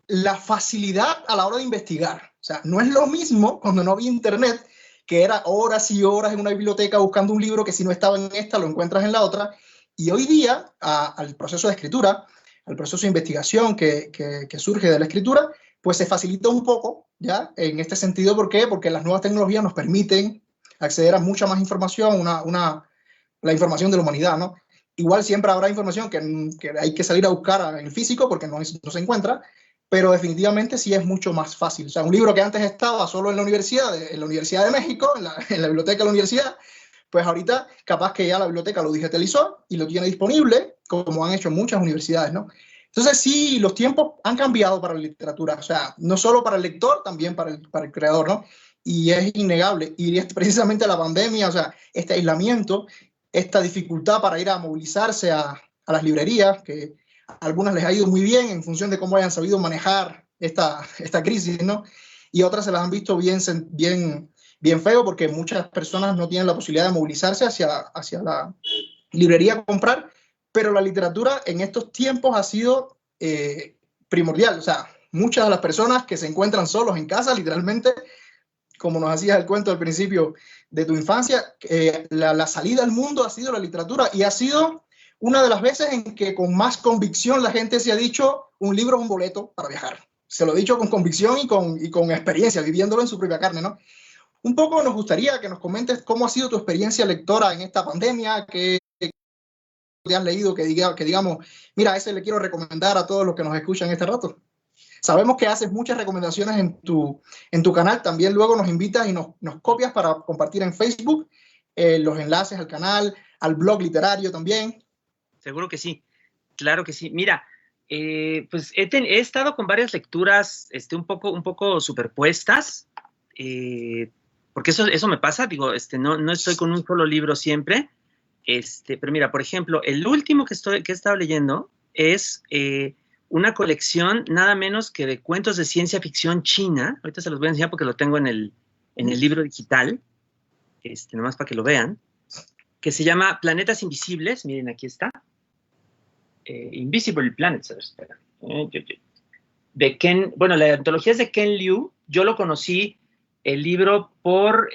la facilidad a la hora de investigar. O sea, no es lo mismo cuando no había Internet, que era horas y horas en una biblioteca buscando un libro que si no estaba en esta lo encuentras en la otra. Y hoy día, al proceso de escritura, al proceso de investigación que surge de la escritura, pues se facilita un poco, ¿ya? En este sentido, ¿por qué? Porque las nuevas tecnologías nos permiten acceder a mucha más información, la información de la humanidad, ¿no? Igual siempre habrá información que hay que salir a buscar en el físico porque no se encuentra, pero definitivamente sí es mucho más fácil. O sea, un libro que antes estaba solo en la Universidad de México, en la biblioteca de la universidad, pues ahorita capaz que ya la biblioteca lo digitalizó y lo tiene disponible, como han hecho muchas universidades, ¿no? Entonces sí, los tiempos han cambiado para la literatura, o sea, no solo para el lector, también para el creador, ¿no? Y es innegable. Y es precisamente la pandemia, o sea, este aislamiento, esta dificultad para ir a movilizarse a las librerías, que a algunas les ha ido muy bien en función de cómo hayan sabido manejar esta crisis, ¿no? Y otras se las han visto bien feo porque muchas personas no tienen la posibilidad de movilizarse hacia la librería a comprar, pero la literatura en estos tiempos ha sido primordial. O sea, muchas de las personas que se encuentran solos en casa, literalmente, como nos hacías el cuento al principio de tu infancia, la salida al mundo ha sido la literatura y ha sido una de las veces en que con más convicción la gente se ha dicho un libro es un boleto para viajar. Se lo he dicho con convicción y con experiencia, viviéndolo en su propia carne, ¿no? Un poco nos gustaría que nos comentes cómo ha sido tu experiencia lectora en esta pandemia, que te has leído, que digamos, mira, ese le quiero recomendar a todos los que nos escuchan este rato. Sabemos que haces muchas recomendaciones en tu canal, también luego nos invitas y nos copias para compartir en Facebook los enlaces al canal, al blog literario también. Seguro que sí, claro que sí. Mira, pues he estado con varias lecturas un poco superpuestas, porque eso me pasa, digo, no estoy con un solo libro siempre, pero mira, por ejemplo, el último que he estado leyendo es una colección nada menos que de cuentos de ciencia ficción china. Ahorita se los voy a enseñar porque lo tengo en el libro digital, nomás para que lo vean, que se llama Planetas Invisibles. Miren, aquí está. Invisible Planets. Espera. De Ken, bueno, la antología es de Ken Liu. Yo lo conocí, el libro, por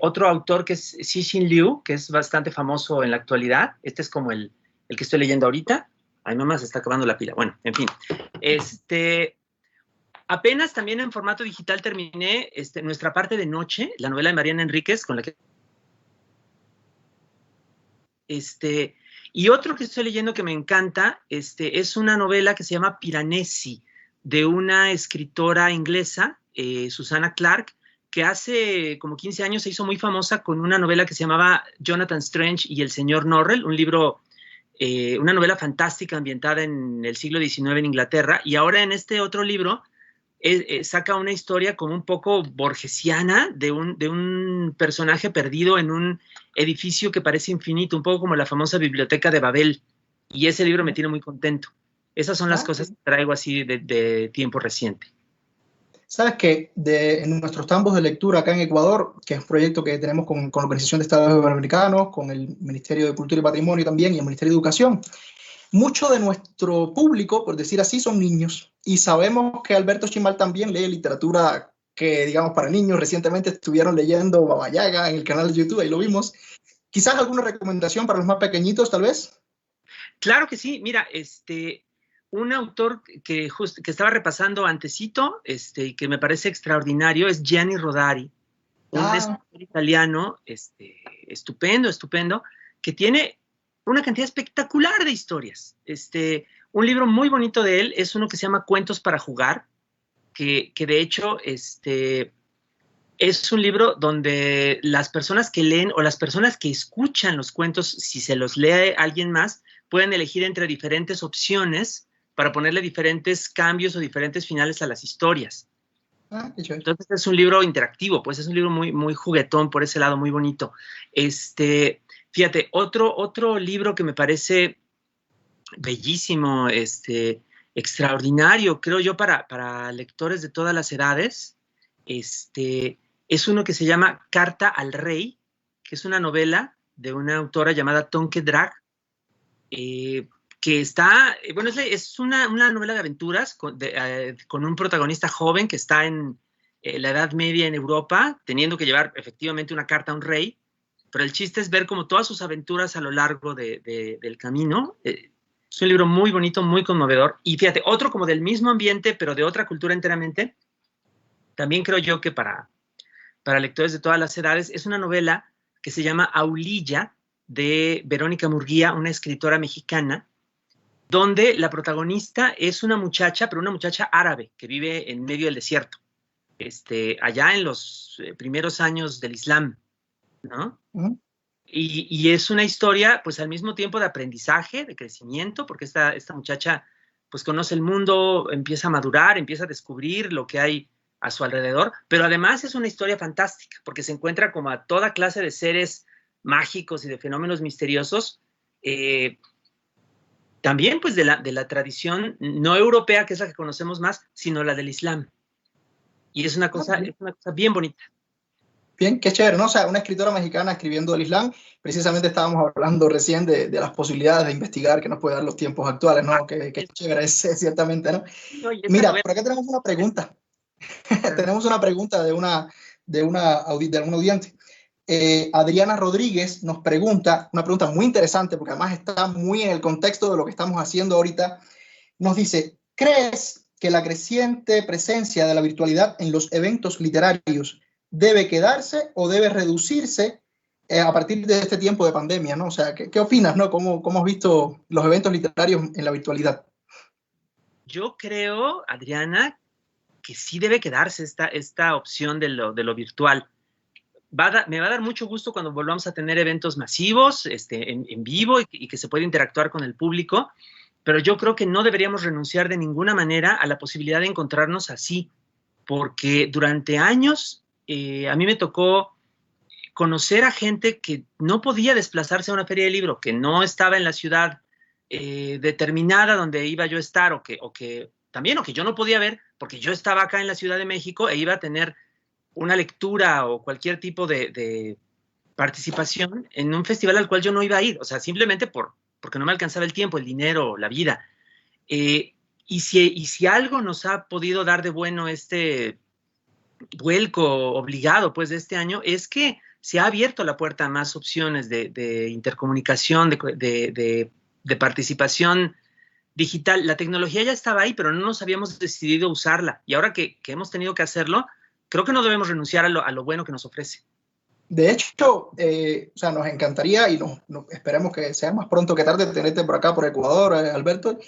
otro autor que es Cixin Liu, que es bastante famoso en la actualidad. Este es como el que estoy leyendo ahorita. Ay, mamá, se está acabando la pila. Bueno, en fin. Apenas también en formato digital terminé Nuestra parte de noche, la novela de Mariana Enríquez, con la que... y otro que estoy leyendo que me encanta, es una novela que se llama Piranesi, de una escritora inglesa, Susanna Clarke, que hace como 15 años se hizo muy famosa con una novela que se llamaba Jonathan Strange y el señor Norrell, un libro, una novela fantástica ambientada en el siglo XIX en Inglaterra, y ahora en este otro libro saca una historia como un poco borgesiana de un personaje perdido en un edificio que parece infinito, un poco como la famosa biblioteca de Babel, y ese libro me tiene muy contento. Esas son las cosas que traigo así de tiempo reciente. Sabes que en nuestros tambos de lectura acá en Ecuador, que es un proyecto que tenemos con la Organización de Estados Iberoamericanos, con el Ministerio de Cultura y Patrimonio también y el Ministerio de Educación, mucho de nuestro público, por decir así, son niños. Y sabemos que Alberto Chimal también lee literatura que, digamos, para niños. Recientemente estuvieron leyendo Baba Yaga en el canal de YouTube, ahí lo vimos. ¿Quizás alguna recomendación para los más pequeñitos, tal vez? Claro que sí. Mira, un autor que estaba repasando antecito, y que me parece extraordinario, es Gianni Rodari, un escritor italiano, estupendo, que tiene una cantidad espectacular de historias. Un libro muy bonito de él es uno que se llama Cuentos para jugar, que de hecho es un libro donde las personas que leen o las personas que escuchan los cuentos, si se los lee alguien más, pueden elegir entre diferentes opciones para ponerle diferentes cambios o diferentes finales a las historias. Entonces es un libro interactivo, pues es un libro muy, muy juguetón por ese lado, muy bonito. Fíjate, otro libro que me parece bellísimo, extraordinario, creo yo, para lectores de todas las edades, es uno que se llama Carta al Rey, que es una novela de una autora llamada Tonke Drag, que está, bueno, es una novela de aventuras con un protagonista joven que está en la Edad Media en Europa, teniendo que llevar efectivamente una carta a un rey, pero el chiste es ver como todas sus aventuras a lo largo del camino. Es un libro muy bonito, muy conmovedor. Y fíjate, otro como del mismo ambiente, pero de otra cultura enteramente, también creo yo que para lectores de todas las edades, es una novela que se llama Aulilla, de Verónica Murguía, una escritora mexicana, donde la protagonista es una muchacha, pero una muchacha árabe, que vive en medio del desierto, allá en los primeros años del Islam, ¿no? Y es una historia, pues al mismo tiempo de aprendizaje, de crecimiento, porque esta muchacha, pues conoce el mundo, empieza a madurar, empieza a descubrir lo que hay a su alrededor, pero además es una historia fantástica, porque se encuentra como a toda clase de seres mágicos y de fenómenos misteriosos, también pues de la tradición no europea, que es la que conocemos más, sino la del Islam. Y es una cosa bien bonita. Bien, qué chévere, ¿no? O sea, una escritora mexicana escribiendo del Islam. Precisamente estábamos hablando recién de las posibilidades de investigar que nos puede dar los tiempos actuales, ¿no? Qué chévere es, ciertamente, ¿no? No, Mira, por acá tenemos una pregunta. Tenemos una pregunta de algún oyente. Adriana Rodríguez nos pregunta, una pregunta muy interesante, porque además está muy en el contexto de lo que estamos haciendo ahorita. Nos dice, ¿crees que la creciente presencia de la virtualidad en los eventos literarios debe quedarse o debe reducirse a partir de este tiempo de pandemia, ¿no? O sea, ¿qué opinas, no? ¿Cómo has visto los eventos literarios en la virtualidad? Yo creo, Adriana, que sí debe quedarse esta opción de lo virtual. Me va a dar mucho gusto cuando volvamos a tener eventos masivos, en vivo y que se pueda interactuar con el público, pero yo creo que no deberíamos renunciar de ninguna manera a la posibilidad de encontrarnos así, porque durante años a mí me tocó conocer a gente que no podía desplazarse a una feria de libro, que no estaba en la ciudad determinada donde iba yo a estar, o que yo no podía ver, porque yo estaba acá en la Ciudad de México e iba a tener una lectura o cualquier tipo de participación en un festival al cual yo no iba a ir, o sea, simplemente porque no me alcanzaba el tiempo, el dinero, la vida. Y si algo nos ha podido dar de bueno este vuelco obligado pues de este año, es que se ha abierto la puerta a más opciones de intercomunicación, de participación digital. La tecnología ya estaba ahí, pero no nos habíamos decidido usarla. Y ahora que hemos tenido que hacerlo, creo que no debemos renunciar a lo bueno que nos ofrece. De hecho, o sea, nos encantaría y esperemos que sea más pronto que tarde tenerte por acá, por Ecuador, Alberto.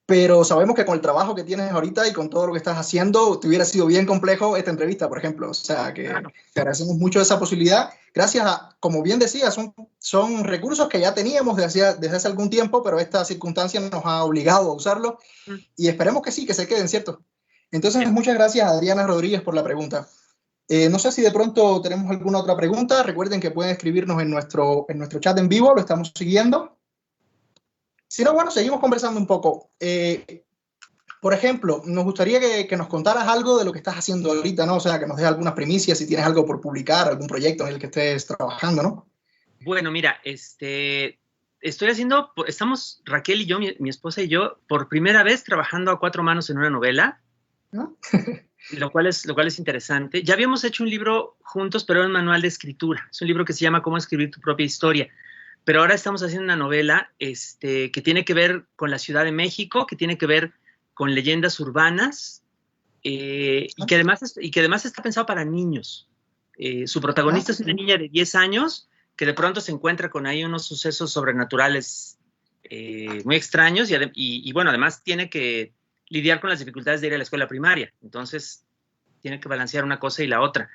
Pero sabemos que con el trabajo que tienes ahorita y con todo lo que estás haciendo, te hubiera sido bien complejo esta entrevista, por ejemplo. O sea, que Claro. te agradecemos mucho esa posibilidad. Gracias a, como bien decías, son recursos que ya teníamos desde hace algún tiempo, pero esta circunstancia nos ha obligado a usarlo y esperemos que sí, que se queden, ¿cierto? Entonces, muchas gracias a Adriana Rodríguez por la pregunta. No sé si de pronto tenemos alguna otra pregunta. Recuerden que pueden escribirnos en nuestro chat en vivo, lo estamos siguiendo. Si no, bueno, seguimos conversando un poco. Por ejemplo, nos gustaría que nos contaras algo de lo que estás haciendo ahorita, ¿no? O sea, que nos des algunas primicias, si tienes algo por publicar, algún proyecto en el que estés trabajando, ¿no? Bueno, mira, estamos Raquel y yo, mi esposa y yo, por primera vez trabajando a cuatro manos en una novela, ¿no? lo cual es interesante. Ya habíamos hecho un libro juntos, pero era un manual de escritura. Es un libro que se llama Cómo escribir tu propia historia. Pero ahora estamos haciendo una novela que tiene que ver con la Ciudad de México, que tiene que ver con leyendas urbanas, y que además está pensado para niños. Su protagonista es una niña de 10 años que de pronto se encuentra con ahí unos sucesos sobrenaturales muy extraños y bueno, además tiene que lidiar con las dificultades de ir a la escuela primaria. Entonces, tiene que balancear una cosa y la otra.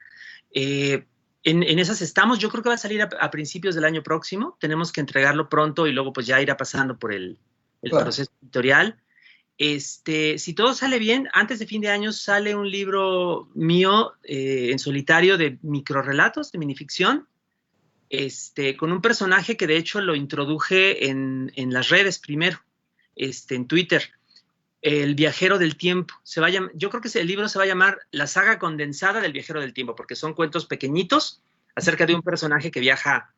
En esas estamos. Yo creo que va a salir a principios del año próximo. Tenemos que entregarlo pronto y luego pues ya irá pasando por el proceso editorial. Si todo sale bien, antes de fin de año sale un libro mío en solitario de microrrelatos, de minificción, con un personaje que de hecho lo introduje en las redes primero, en Twitter. El viajero del tiempo. Yo creo que el libro se va a llamar La saga condensada del viajero del tiempo, porque son cuentos pequeñitos acerca de un personaje que viaja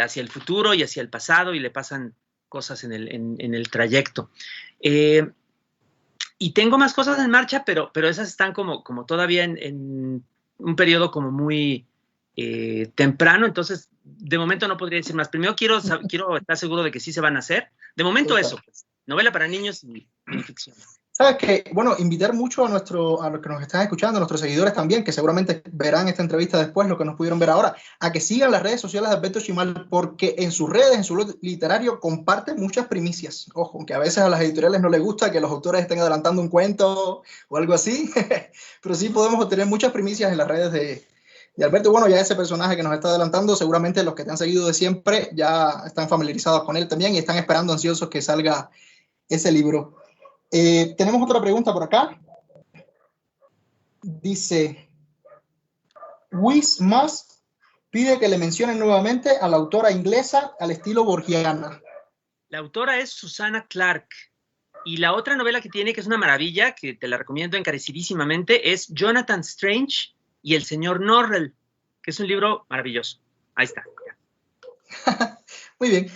hacia el futuro y hacia el pasado y le pasan cosas en el trayecto. Y tengo más cosas en marcha, pero esas están como todavía en un periodo como muy temprano, entonces de momento no podría decir más. Primero quiero estar seguro de que sí se van a hacer, De momento Total. eso, pues, novela para niños y ficción. Sabes que, bueno, invitar mucho a los que nos están escuchando, a nuestros seguidores también, que seguramente verán esta entrevista después, lo que nos pudieron ver ahora, a que sigan las redes sociales de Alberto Chimal, porque en sus redes, en su literario, comparte muchas primicias. Ojo, aunque a veces a las editoriales no les gusta que los autores estén adelantando un cuento o algo así, pero sí podemos obtener muchas primicias en las redes de Alberto. Bueno, ya ese personaje que nos está adelantando, seguramente los que te han seguido de siempre ya están familiarizados con él también y están esperando ansiosos que salga ese libro. Tenemos otra pregunta por acá. Dice, Wiz Mas pide que le mencionen nuevamente a la autora inglesa al estilo borgiana. La autora es Susanna Clarke. Y la otra novela que tiene, que es una maravilla, que te la recomiendo encarecidísimamente, es Jonathan Strange y el señor Norrell, que es un libro maravilloso. Ahí está. Muy bien.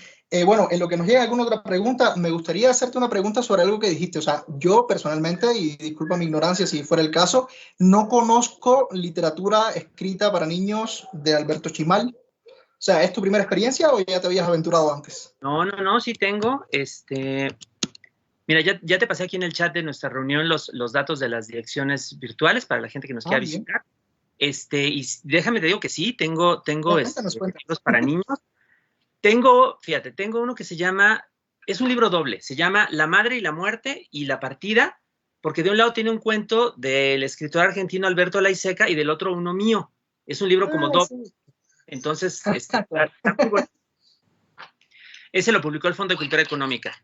Bueno, en lo que nos llega alguna otra pregunta, me gustaría hacerte una pregunta sobre algo que dijiste. O sea, yo personalmente, y disculpa mi ignorancia si fuera el caso, no conozco literatura escrita para niños de Alberto Chimal. O sea, ¿es tu primera experiencia o ya te habías aventurado antes? No, sí tengo. Mira, ya te pasé aquí en el chat de nuestra reunión los datos de las direcciones virtuales para la gente que nos quiera visitar. Y déjame te digo que sí, tengo libros para niños. Fíjate, tengo uno que se llama, es un libro doble, se llama La madre y la muerte y la partida, porque de un lado tiene un cuento del escritor argentino Alberto Laiseca y del otro uno mío. Es un libro como doble. Sí. Entonces, está muy bueno. Ese lo publicó el Fondo de Cultura Económica.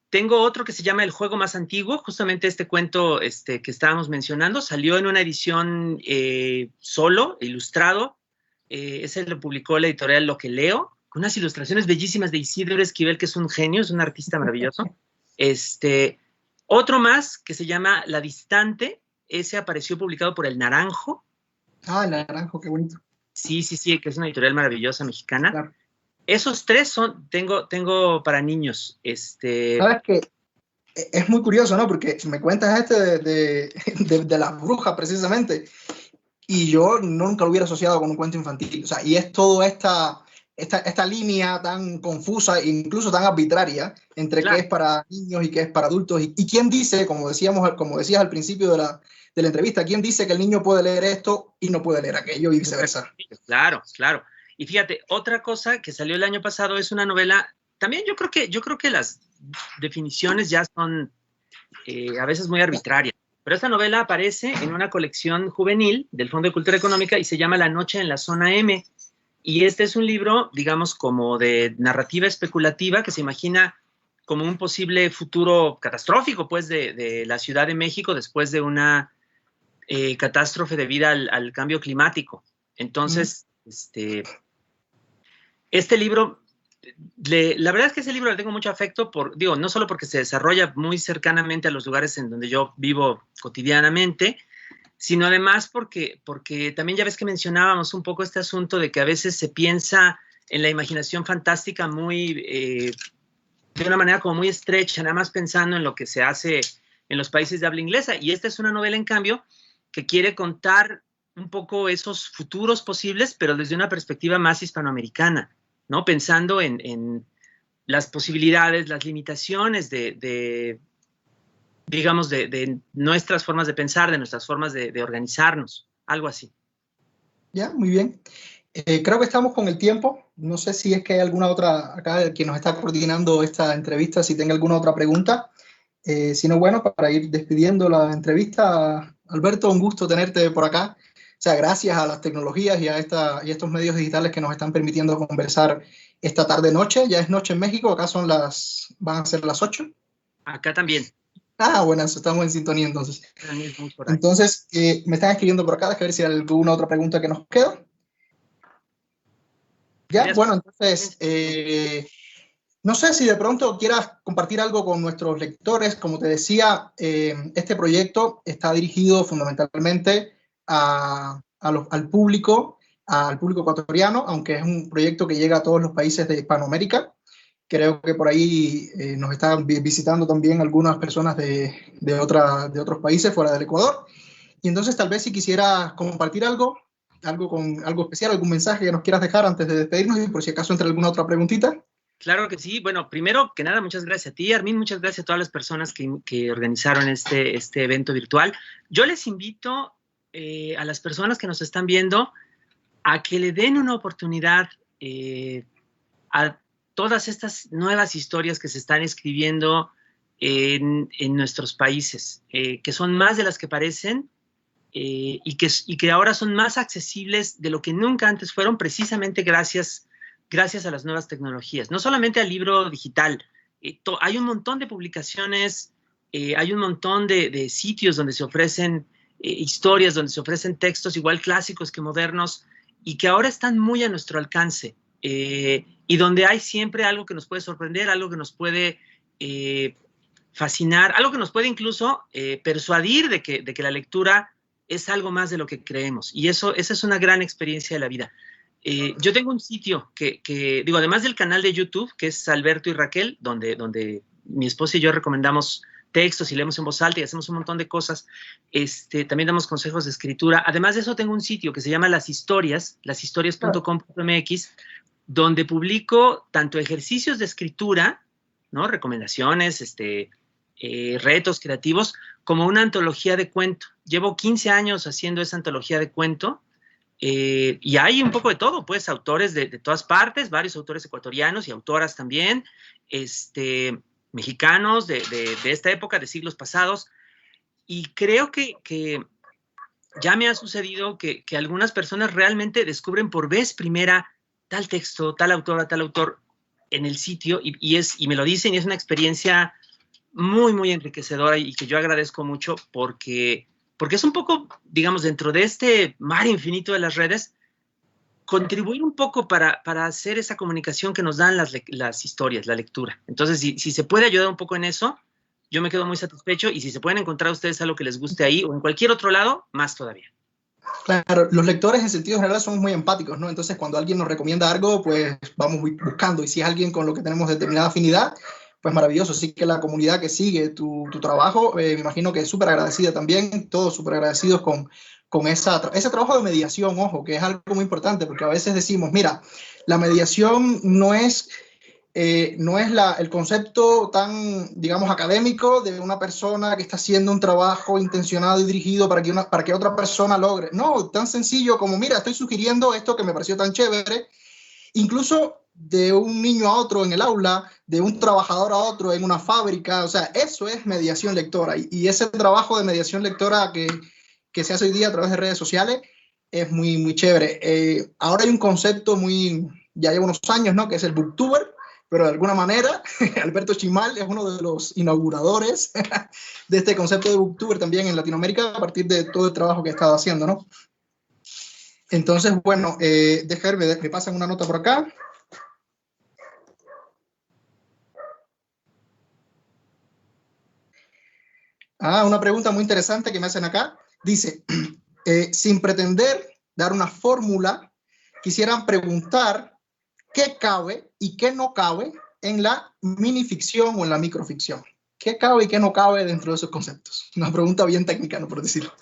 Tengo otro que se llama El juego más antiguo, justamente este cuento que estábamos mencionando, salió en una edición solo, ilustrado. Ese lo publicó la editorial Lo que Leo, con unas ilustraciones bellísimas de Isidro Esquivel, que es un genio, es un artista maravilloso. Otro más que se llama La Distante, ese apareció publicado por El Naranjo. Ah, El Naranjo, qué bonito. Sí, que es una editorial maravillosa mexicana. Claro. Esos tres tengo para niños. ¿Sabes qué? Es muy curioso, ¿no? Porque me cuentas de la bruja, precisamente, y yo nunca lo hubiera asociado con un cuento infantil. O sea, y es toda esta línea tan confusa, incluso tan arbitraria, entre qué es para niños y qué es para adultos. Y quién dice, como decías al principio de la entrevista, quién dice que el niño puede leer esto y no puede leer aquello y viceversa. Claro. Y fíjate, otra cosa que salió el año pasado es una novela, también yo creo que las definiciones ya son a veces muy arbitrarias. Pero esta novela aparece en una colección juvenil del Fondo de Cultura Económica y se llama La noche en la zona M. Y este es un libro, digamos, como de narrativa especulativa que se imagina como un posible futuro catastrófico, pues, de la Ciudad de México después de una catástrofe debido al cambio climático. Entonces, este libro, la verdad es que ese libro le tengo mucho afecto, no solo porque se desarrolla muy cercanamente a los lugares en donde yo vivo cotidianamente, sino además porque también ya ves que mencionábamos un poco este asunto de que a veces se piensa en la imaginación fantástica de una manera como muy estrecha, nada más pensando en lo que se hace en los países de habla inglesa. Y esta es una novela, en cambio, que quiere contar un poco esos futuros posibles, pero desde una perspectiva más hispanoamericana, ¿no? Pensando en las posibilidades, las limitaciones digamos, de nuestras formas de pensar, de nuestras formas de organizarnos, algo así. Ya, muy bien. Creo que estamos con el tiempo. No sé si es que hay alguna otra, acá quien nos está coordinando esta entrevista, si tenga alguna otra pregunta. Si no, bueno, para ir despidiendo la entrevista, Alberto, un gusto tenerte por acá. O sea, gracias a las tecnologías y a estos medios digitales que nos están permitiendo conversar esta tarde-noche. Ya es noche en México, acá van a ser las 8. Acá también. Ah, bueno, estamos en sintonía entonces. Entonces, me están escribiendo por acá, déjame ver si hay alguna otra pregunta que nos queda. Ya, bueno, entonces, no sé si de pronto quieras compartir algo con nuestros lectores. Como te decía, este proyecto está dirigido fundamentalmente al público ecuatoriano, aunque es un proyecto que llega a todos los países de Hispanoamérica. Creo que por ahí nos están visitando también algunas personas de otros países fuera del Ecuador. Y entonces tal vez si quisieras compartir algo especial, algún mensaje que nos quieras dejar antes de despedirnos y por si acaso entra alguna otra preguntita. Claro que sí. Bueno, primero que nada, muchas gracias a ti, Armin, muchas gracias a todas las personas que organizaron este evento virtual. Yo les invito a las personas que nos están viendo a que le den una oportunidad a todas estas nuevas historias que se están escribiendo en nuestros países, que son más de las que parecen y que ahora son más accesibles de lo que nunca antes fueron, precisamente gracias a las nuevas tecnologías. No solamente al libro digital, hay un montón de publicaciones, hay un montón de sitios donde se ofrecen historias, donde se ofrecen textos igual clásicos que modernos y que ahora están muy a nuestro alcance y donde hay siempre algo que nos puede sorprender, algo que nos puede fascinar, algo que nos puede incluso persuadir de que la lectura es algo más de lo que creemos. Y esa es una gran experiencia de la vida. Yo tengo un sitio digo, además del canal de YouTube, que es Alberto y Raquel, donde mi esposa y yo recomendamos textos y leemos en voz alta y hacemos un montón de cosas. También damos consejos de escritura. Además de eso, tengo un sitio que se llama lashistorias.com.mx, donde publico tanto ejercicios de escritura, ¿no? Recomendaciones, retos creativos, como una antología de cuento. Llevo 15 años haciendo esa antología de cuento. Y hay un poco de todo, pues, autores de todas partes, varios autores ecuatorianos y autoras también, mexicanos de esta época, de siglos pasados, y creo que ya me ha sucedido que algunas personas realmente descubren por vez primera tal texto, tal autora, tal autor en el sitio, y me lo dicen, y es una experiencia muy, muy enriquecedora y que yo agradezco mucho porque es un poco, digamos, dentro de este mar infinito de las redes, contribuir un poco para hacer esa comunicación que nos dan las historias, la lectura. Entonces, si se puede ayudar un poco en eso, yo me quedo muy satisfecho, y si se pueden encontrar ustedes algo que les guste ahí o en cualquier otro lado, más todavía. Claro, los lectores en sentido general somos muy empáticos, ¿no? Entonces, cuando alguien nos recomienda algo, pues vamos buscando, y si es alguien con lo que tenemos determinada afinidad, pues maravilloso. Así que la comunidad que sigue tu trabajo, me imagino que es súper agradecida también, todos súper agradecidos con ese trabajo de mediación, ojo, que es algo muy importante, porque a veces decimos, mira, la mediación no es el concepto tan, digamos, académico de una persona que está haciendo un trabajo intencionado y dirigido para que otra persona logre. No, tan sencillo como, mira, estoy sugiriendo esto que me pareció tan chévere, incluso de un niño a otro en el aula, de un trabajador a otro en una fábrica. O sea, eso es mediación lectora, y ese trabajo de mediación lectora que se hace hoy día a través de redes sociales es muy, muy chévere. Ahora hay un concepto ya lleva unos años, ¿no?, que es el booktuber, pero de alguna manera Alberto Chimal es uno de los inauguradores de este concepto de booktuber también en Latinoamérica, a partir de todo el trabajo que he estado haciendo, ¿no? Entonces, bueno, déjame, me pasan una nota por acá. Una pregunta muy interesante que me hacen acá. Dice, sin pretender dar una fórmula, quisieran preguntar qué cabe y qué no cabe en la minificción o en la microficción. ¿Qué cabe y qué no cabe dentro de esos conceptos? Una pregunta bien técnica, ¿no?, por decirlo.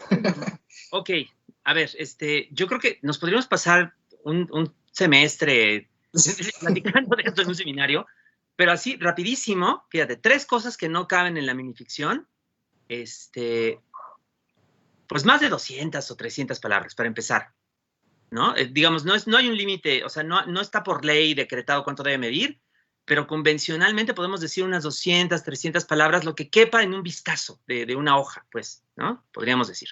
Ok, a ver, yo creo que nos podríamos pasar un semestre platicando de esto en un seminario, pero así, rapidísimo, fíjate, 3 cosas que no caben en la minificción, pues más de 200 o 300 palabras, para empezar, ¿no? Digamos, no hay un límite, o sea, no está por ley decretado cuánto debe medir, pero convencionalmente podemos decir unas 200, 300 palabras, lo que quepa en un vistazo de una hoja, pues, ¿no? Podríamos decir.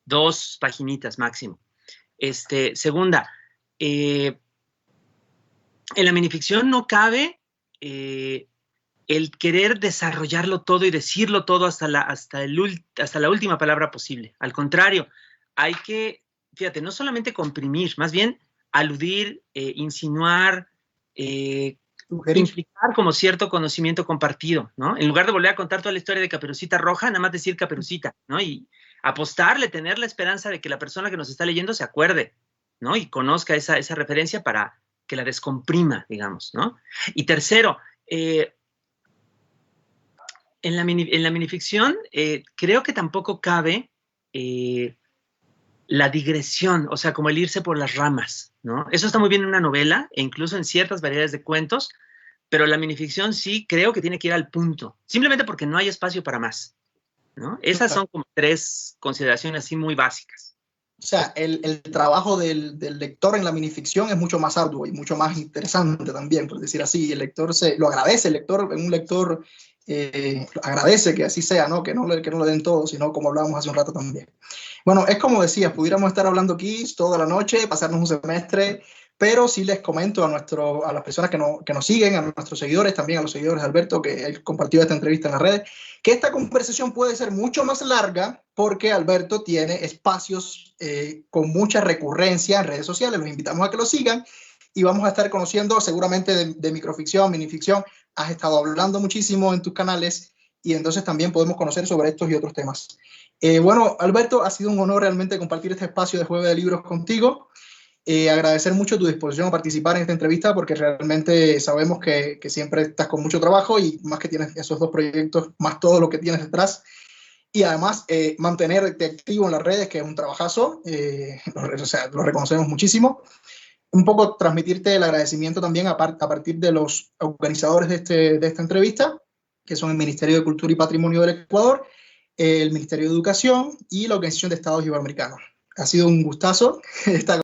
2 paginitas máximo. Segunda, en la minificción no cabe el querer desarrollarlo todo y decirlo todo hasta la última palabra posible. Al contrario, hay que, fíjate, no solamente comprimir, más bien aludir, insinuar, implicar como cierto conocimiento compartido, ¿no? En lugar de volver a contar toda la historia de Caperucita Roja, nada más decir Caperucita, ¿no? Y apostarle, tener la esperanza de que la persona que nos está leyendo se acuerde, ¿no? Y conozca esa referencia para que la descomprima, digamos, ¿no? Y tercero, en la minificción creo que tampoco cabe la digresión, o sea, como el irse por las ramas, ¿no? Eso está muy bien en una novela e incluso en ciertas variedades de cuentos, pero la minificción sí creo que tiene que ir al punto, simplemente porque no hay espacio para más, ¿no? Esas son como 3 consideraciones así muy básicas. O sea, el trabajo del lector en la minificción es mucho más arduo y mucho más interesante también, por decir así. El lector lo agradece, el lector, un lector agradece que así sea, ¿no? Que no le den todo, sino como hablábamos hace un rato también. Bueno, es como decía, pudiéramos estar hablando aquí toda la noche, pasarnos un semestre, pero sí les comento a las personas que nos siguen, a nuestros seguidores, también a los seguidores de Alberto, que él compartió esta entrevista en las redes, que esta conversación puede ser mucho más larga porque Alberto tiene espacios con mucha recurrencia en redes sociales. Los invitamos a que lo sigan y vamos a estar conociendo seguramente de microficción, minificción. Has estado hablando muchísimo en tus canales y entonces también podemos conocer sobre estos y otros temas. Bueno, Alberto, ha sido un honor realmente compartir este espacio de Jueves de Libros contigo. Agradecer mucho tu disposición a participar en esta entrevista porque realmente sabemos que siempre estás con mucho trabajo y más que tienes esos 2 proyectos, más todo lo que tienes detrás. Y además mantenerte activo en las redes, que es un trabajazo, o sea, lo reconocemos muchísimo. Un poco transmitirte el agradecimiento también a partir de los organizadores de esta entrevista, que son el Ministerio de Cultura y Patrimonio del Ecuador, el Ministerio de Educación y la Organización de Estados Iberoamericanos. Ha sido un gustazo esta